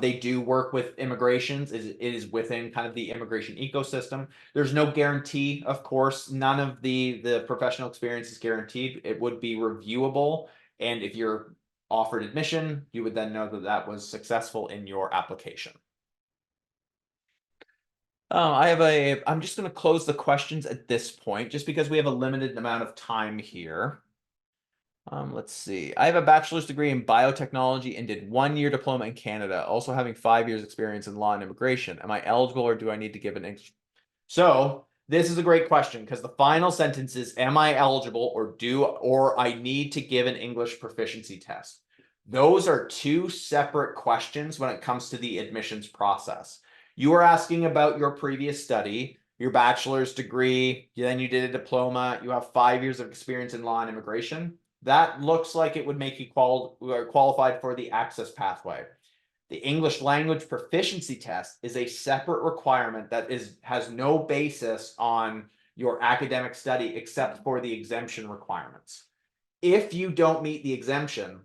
They do work with immigrations. It is within kind of the immigration ecosystem. There's no guarantee, of course. None of the professional experience is guaranteed. It would be reviewable, and if you're offered admission, you would then know that that was successful in your application. I'm just going to close the questions at this point, just because we have a limited amount of time here. Let's see. I have a bachelor's degree in biotechnology and did 1-year diploma in Canada, also having 5 years experience in law and immigration. Am I eligible, or do I need to give an English? So this is a great question, because the final sentence is, am I eligible, or I need to give an English proficiency test? Those are two separate questions when it comes to the admissions process. You are asking about your previous study, your bachelor's degree, then you did a diploma, you have 5 years of experience in law and immigration. That looks like it would make you qualified for the access pathway. The English language proficiency test is a separate requirement that has no basis on your academic study except for the exemption requirements. If you don't meet the exemption,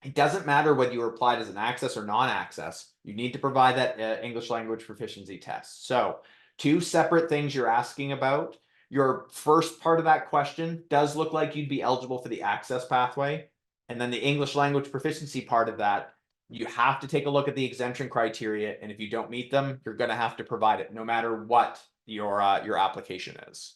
it doesn't matter whether you applied as an access or non-access. You need to provide that English language proficiency test. So two separate things you're asking about. Your first part of that question does look like you'd be eligible for the access pathway. And then the English language proficiency part of that, you have to take a look at the exemption criteria. And if you don't meet them, you're going to have to provide it no matter what your application is.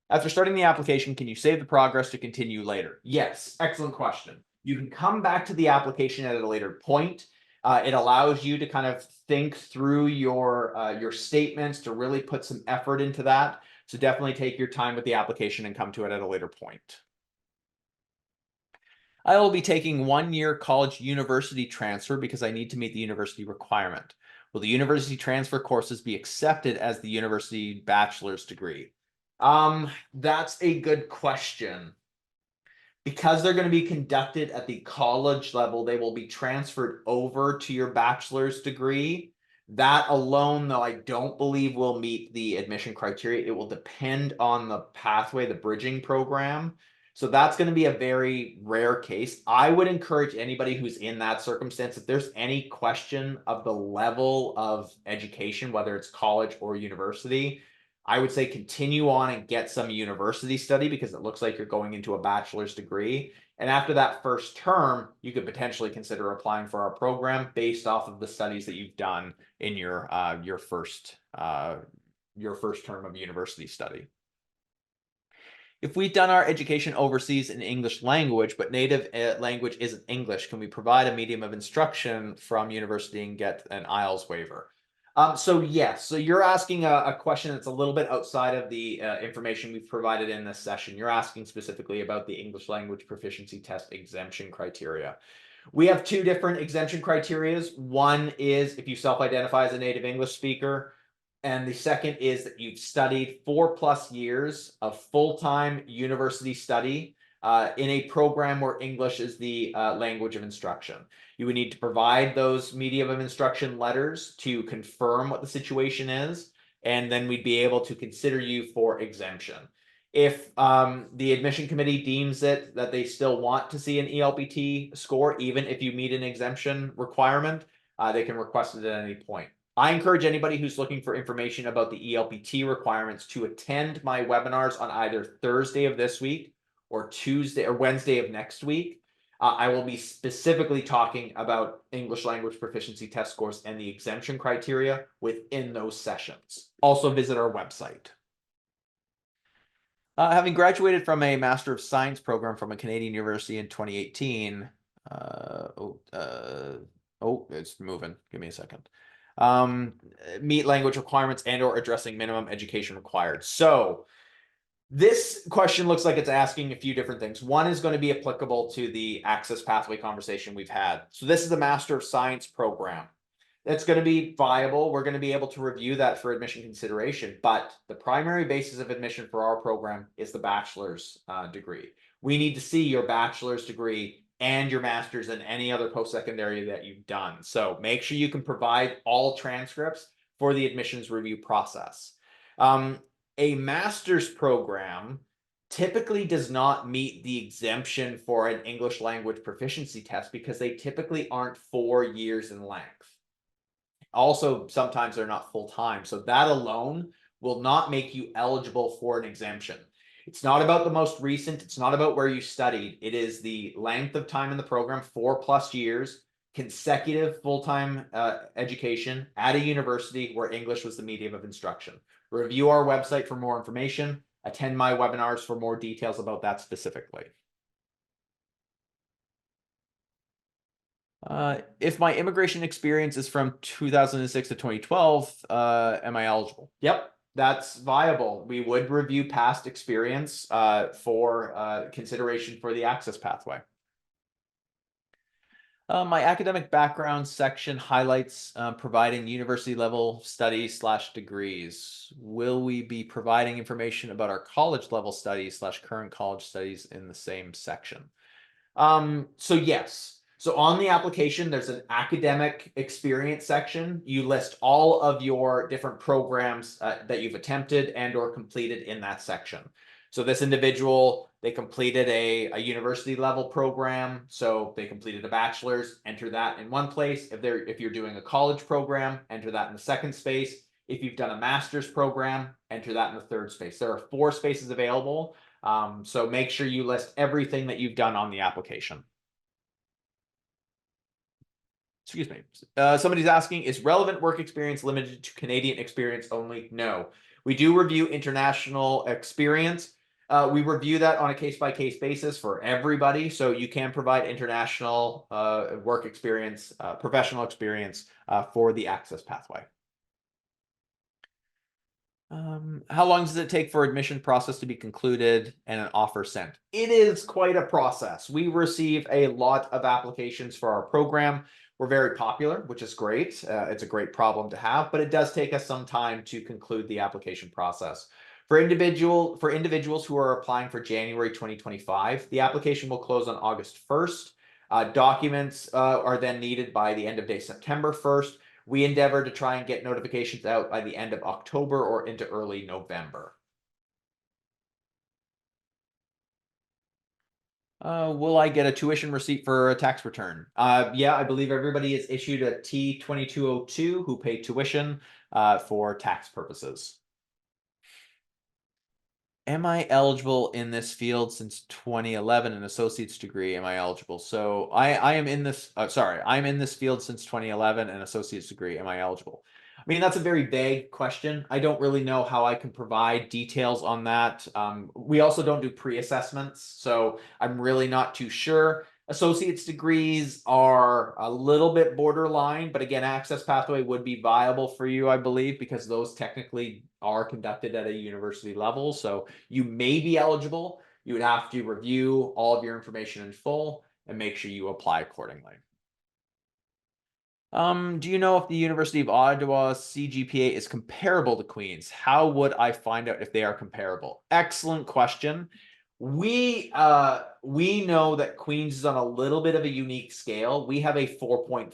After starting the application, can you save the progress to continue later? Yes, excellent question. You can come back to the application at a later point. It allows you to kind of think through your statements, to really put some effort into that. So definitely take your time with the application and come to it at a later point. I will be taking 1-year college university transfer because I need to meet the university requirement. Will the university transfer courses be accepted as the university bachelor's degree? That's a good question. Because they're going to be conducted at the college level, they will be transferred over to your bachelor's degree. That alone, though, I don't believe will meet the admission criteria. It will depend on the pathway, the bridging program. So that's going to be a very rare case. I would encourage anybody who's in that circumstance, if there's any question of the level of education, whether it's college or university, I would say continue on and get some university study, because it looks like you're going into a bachelor's degree. And after that first term, you could potentially consider applying for our program based off of the studies that you've done in your first term of university study. If we've done our education overseas in English language, but native language isn't English, can we provide a medium of instruction from university and get an IELTS waiver? So yes, so you're asking a question that's a little bit outside of the information we've provided in this session. You're asking specifically about the English language proficiency test exemption criteria. We have two different exemption criterias. One is if you self-identify as a native English speaker, and the second is that you've studied 4+ years of full-time university study in a program where English is the language of instruction. You would need to provide those medium of instruction letters to confirm what the situation is, and then we'd be able to consider you for exemption. If the admission committee deems it that they still want to see an ELPT score, even if you meet an exemption requirement, they can request it at any point. I encourage anybody who's looking for information about the ELPT requirements to attend my webinars on either Thursday of this week or Tuesday or Wednesday of next week. I will be specifically talking about English language proficiency test scores and the exemption criteria within those sessions. Also visit our website. Having graduated from a Master of Science program from a Canadian university in 2018. It's moving. Give me a second. Meet language requirements and or addressing minimum education required. So this question looks like it's asking a few different things. One is going to be applicable to the access pathway conversation we've had. So this is a Master of Science program. That's going to be viable. We're going to be able to review that for admission consideration, but the primary basis of admission for our program is the bachelor's degree. We need to see your bachelor's degree and your master's and any other post-secondary that you've done. So make sure you can provide all transcripts for the admissions review process. A master's program typically does not meet the exemption for an English language proficiency test because they typically aren't 4 years in length. Also, sometimes they're not full-time. So that alone will not make you eligible for an exemption. It's not about the most recent. It's not about where you studied. It is the length of time in the program, 4+ years, consecutive full-time education at a university where English was the medium of instruction. Review our website for more information. Attend my webinars for more details about that specifically. If my immigration experience is from 2006 to 2012, am I eligible? Yep, that's viable. We would review past experience for consideration for the access pathway. My academic background section highlights providing university level studies / degrees. Will we be providing information about our college level studies / current college studies in the same section? So yes. So on the application, there's an academic experience section. You list all of your different programs that you've attempted and or completed in that section. So this individual, they completed a university level program. So they completed a bachelor's, enter that in one place. If you're doing a college program, enter that in the second space. If you've done a master's program, enter that in the third space. There are 4 spaces available. So make sure you list everything that you've done on the application. Excuse me. Somebody's asking, is relevant work experience limited to Canadian experience only? No. We do review international experience. We review that on a case-by-case basis for everybody. So you can provide international work experience, professional experience for the access pathway. How long does it take for admission process to be concluded and an offer sent? It is quite a process. We receive a lot of applications for our program. We're very popular, which is great. It's a great problem to have, but it does take us some time to conclude the application process. For individuals who are applying for January 2025, the application will close on August 1st. Documents are then needed by the end of day September 1st. We endeavor to try and get notifications out by the end of October or into early November. Will I get a tuition receipt for a tax return? Yeah, I believe everybody is issued a T-2202 who pay tuition for tax purposes. Am I eligible in this field since 2011, an associate's degree? Am I eligible? So I am in this, I'm in this field since 2011, an associate's degree. Am I eligible? I mean, that's a very vague question. I don't really know how I can provide details on that. We also don't do pre-assessments, so I'm really not too sure. Associate's degrees are a little bit borderline, but again, access pathway would be viable for you, I believe, because those technically are conducted at a university level. So you may be eligible. You would have to review all of your information in full and make sure you apply accordingly. Do you know if the University of Ottawa CGPA is comparable to Queen's? How would I find out if they are comparable? Excellent question. We know that Queen's is on a little bit of a unique scale. We have a 4.3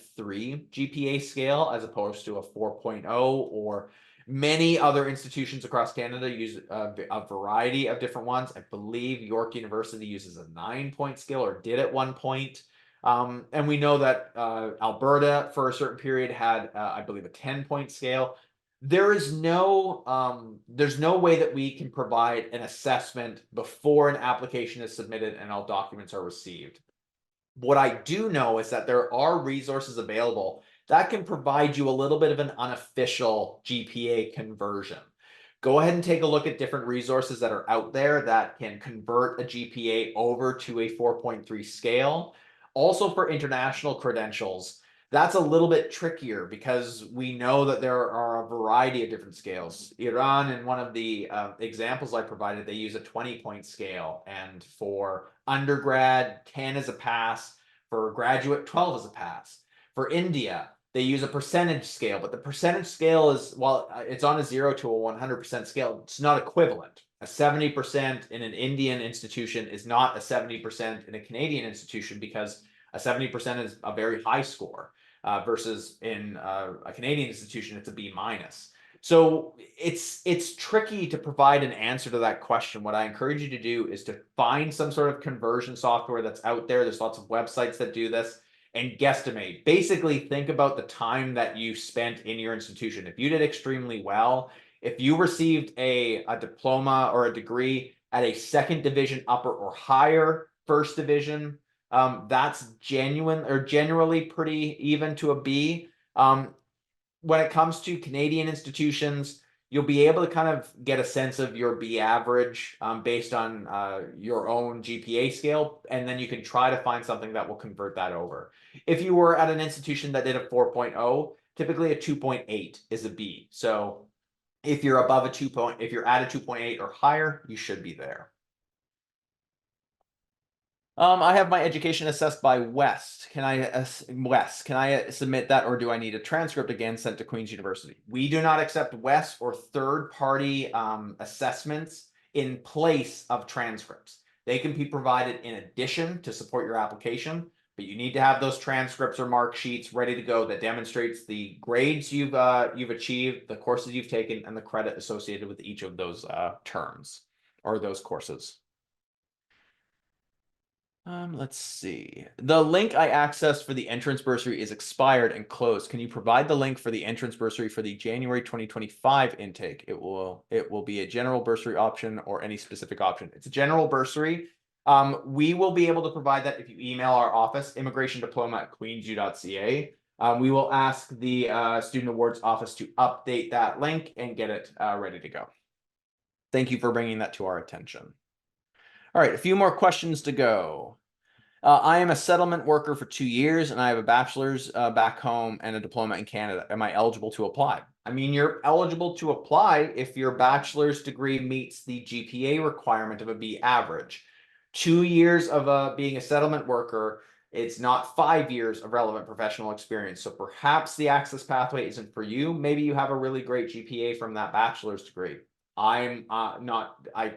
GPA scale as opposed to a 4.0, or many other institutions across Canada use a variety of different ones. I believe York University uses a 9-point scale, or did at one point. And we know that Alberta for a certain period had, I believe, a 10-point scale. There's no way that we can provide an assessment before an application is submitted and all documents are received. What I do know is that there are resources available that can provide you a little bit of an unofficial GPA conversion. Go ahead and take a look at different resources that are out there that can convert a GPA over to a 4.3 scale. Also for international credentials, that's a little bit trickier because we know that there are a variety of different scales. Iran, in one of the examples I provided, they use a 20-point scale. And for undergrad, 10 is a pass. For graduate, 12 is a pass. For India, they use a percentage scale, but the percentage scale is, well, it's on a 0 to a 100% scale. It's not equivalent. A 70% in an Indian institution is not a 70% in a Canadian institution, because a 70% is a very high score, versus in a Canadian institution, it's a B minus. So it's tricky to provide an answer to that question. What I encourage you to do is to find some sort of conversion software that's out there. There's lots of websites that do this, and guesstimate. Basically, think about the time that you spent in your institution. If you did extremely well, if you received a diploma or a degree at a second division upper or higher first division, that's generally pretty even to a B. When it comes to Canadian institutions, you'll be able to kind of get a sense of your B average based on your own GPA scale, and then you can try to find something that will convert that over. If you were at an institution that did a 4.0, typically a 2.8 is a B. So if you're above a 2. If you're at a 2.8 or higher, you should be there. I have my education assessed by West. Can I submit that, or do I need a transcript again sent to Queen's University? We do not accept West or third-party assessments in place of transcripts. They can be provided in addition to support your application, but you need to have those transcripts or mark sheets ready to go that demonstrates the grades you've achieved, the courses you've taken, and the credit associated with each of those terms or those courses. Let's see. The link I accessed for the entrance bursary is expired and closed. Can you provide the link for the entrance bursary for the January 2025 intake? It will be a general bursary option or any specific option. It's a general bursary. We will be able to provide that if you email our office, immigrationdiploma@queensu.ca. We will ask the Student Awards office to update that link and get it ready to go. Thank you for bringing that to our attention. All right, a few more questions to go. I am a settlement worker for 2 years, and I have a bachelor's back home and a diploma in Canada. Am I eligible to apply? I mean, you're eligible to apply if your bachelor's degree meets the GPA requirement of a B average. 2 years of being a settlement worker, it's not 5 years of relevant professional experience. So perhaps the access pathway isn't for you. Maybe you have a really great GPA from that bachelor's degree. I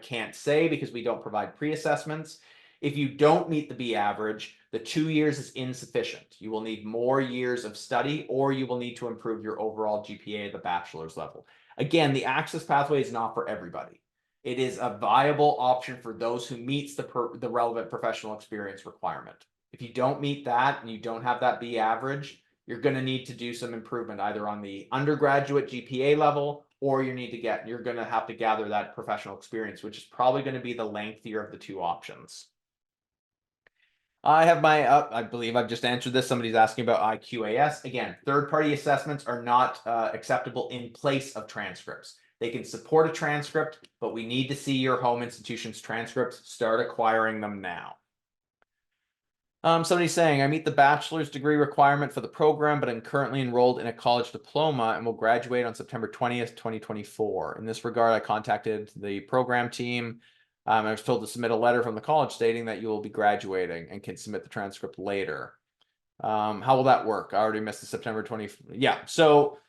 can't say, because we don't provide pre-assessments. If you don't meet the B average, the 2 years is insufficient. You will need more years of study, or you will need to improve your overall GPA at the bachelor's level. Again, the access pathway is not for everybody. It is a viable option for those who meets the relevant professional experience requirement. If you don't meet that and you don't have that B average, you're going to need to do some improvement either on the undergraduate GPA level, or you're going to have to gather that professional experience, which is probably going to be the lengthier of the two options. I have my, I believe I've just answered this. Somebody's asking about IQAS. Again, third-party assessments are not acceptable in place of transcripts. They can support a transcript, but we need to see your home institution's transcripts. Start acquiring them now. Somebody's saying, I meet the bachelor's degree requirement for the program, but I'm currently enrolled in a college diploma and will graduate on September 20th, 2024. In this regard, I contacted the program team. I was told to submit a letter from the college stating that you will be graduating and can submit the transcript later. How will that work? I already missed the September 20th. Yeah, so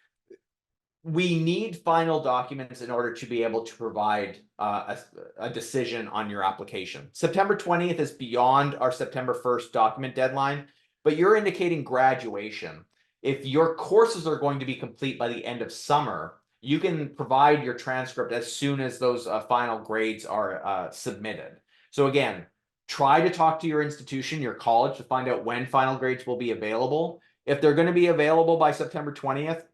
we need final documents in order to be able to provide a decision on your application. September 20th is beyond our September 1st document deadline, but you're indicating graduation. If your courses are going to be complete by the end of summer, you can provide your transcript as soon as those final grades are submitted. So again, try to talk to your institution, your college, to find out when final grades will be available. If they're going to be available by September 20th,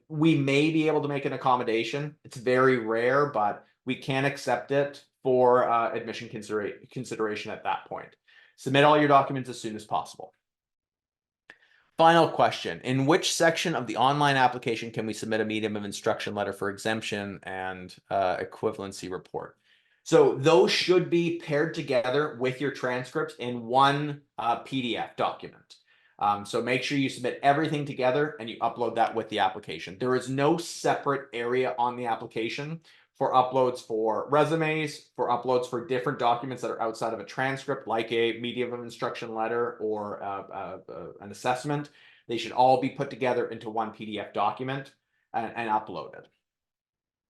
we may be able to make an accommodation. It's very rare, but we can accept it for admission consideration at that point. Submit all your documents as soon as possible. Final question. In which section of the online application can we submit a medium of instruction letter for exemption and equivalency report? So those should be paired together with your transcripts in one PDF document. So make sure you submit everything together and you upload that with the application. There is no separate area on the application for uploads for resumes, for uploads for different documents that are outside of a transcript, like a medium of instruction letter or an assessment. They should all be put together into one PDF document and uploaded.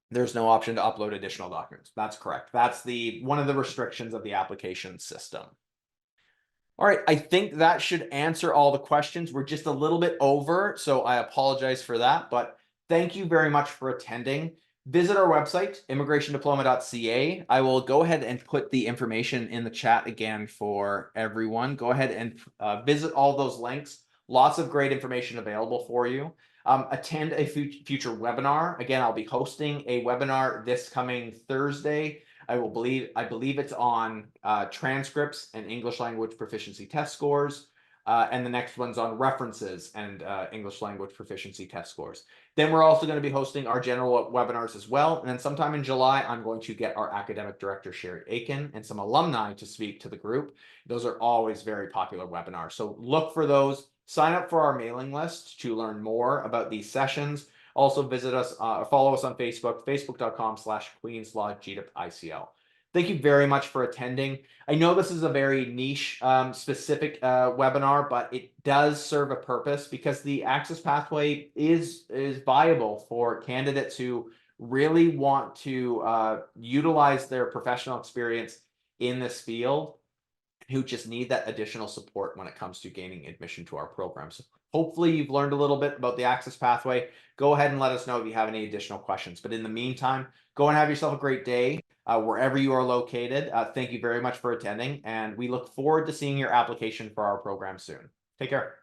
There's no option to upload additional documents. That's correct. That's one of the restrictions of the application system. All right, I think that should answer all the questions. We're just a little bit over, so I apologize for that, but thank you very much for attending. Visit our website, immigrationdiploma.ca. I will go ahead and put the information in the chat again for everyone. Go ahead and visit all those links. Lots of great information available for you. Attend a future webinar. Again, I'll be hosting a webinar this coming Thursday. I believe it's on transcripts and English language proficiency test scores. And the next one's on references and English language proficiency test scores. Then we're also going to be hosting our general webinars as well. And then sometime in July, I'm going to get our academic director, Sherry Aiken, and some alumni to speak to the group. Those are always very popular webinars. So look for those. Sign up for our mailing list to learn more about these sessions. Also visit us, follow us on Facebook, facebook.com/QueensLawGDipICL. Thank you very much for attending. I know this is a very niche, specific webinar, but it does serve a purpose because the access pathway is viable for candidates who really want to utilize their professional experience in this field, who just need that additional support when it comes to gaining admission to our programs. Hopefully you've learned a little bit about the access pathway. Go ahead and let us know if you have any additional questions. But in the meantime, go and have yourself a great day wherever you are located. Thank you very much for attending, and we look forward to seeing your application for our program soon. Take care.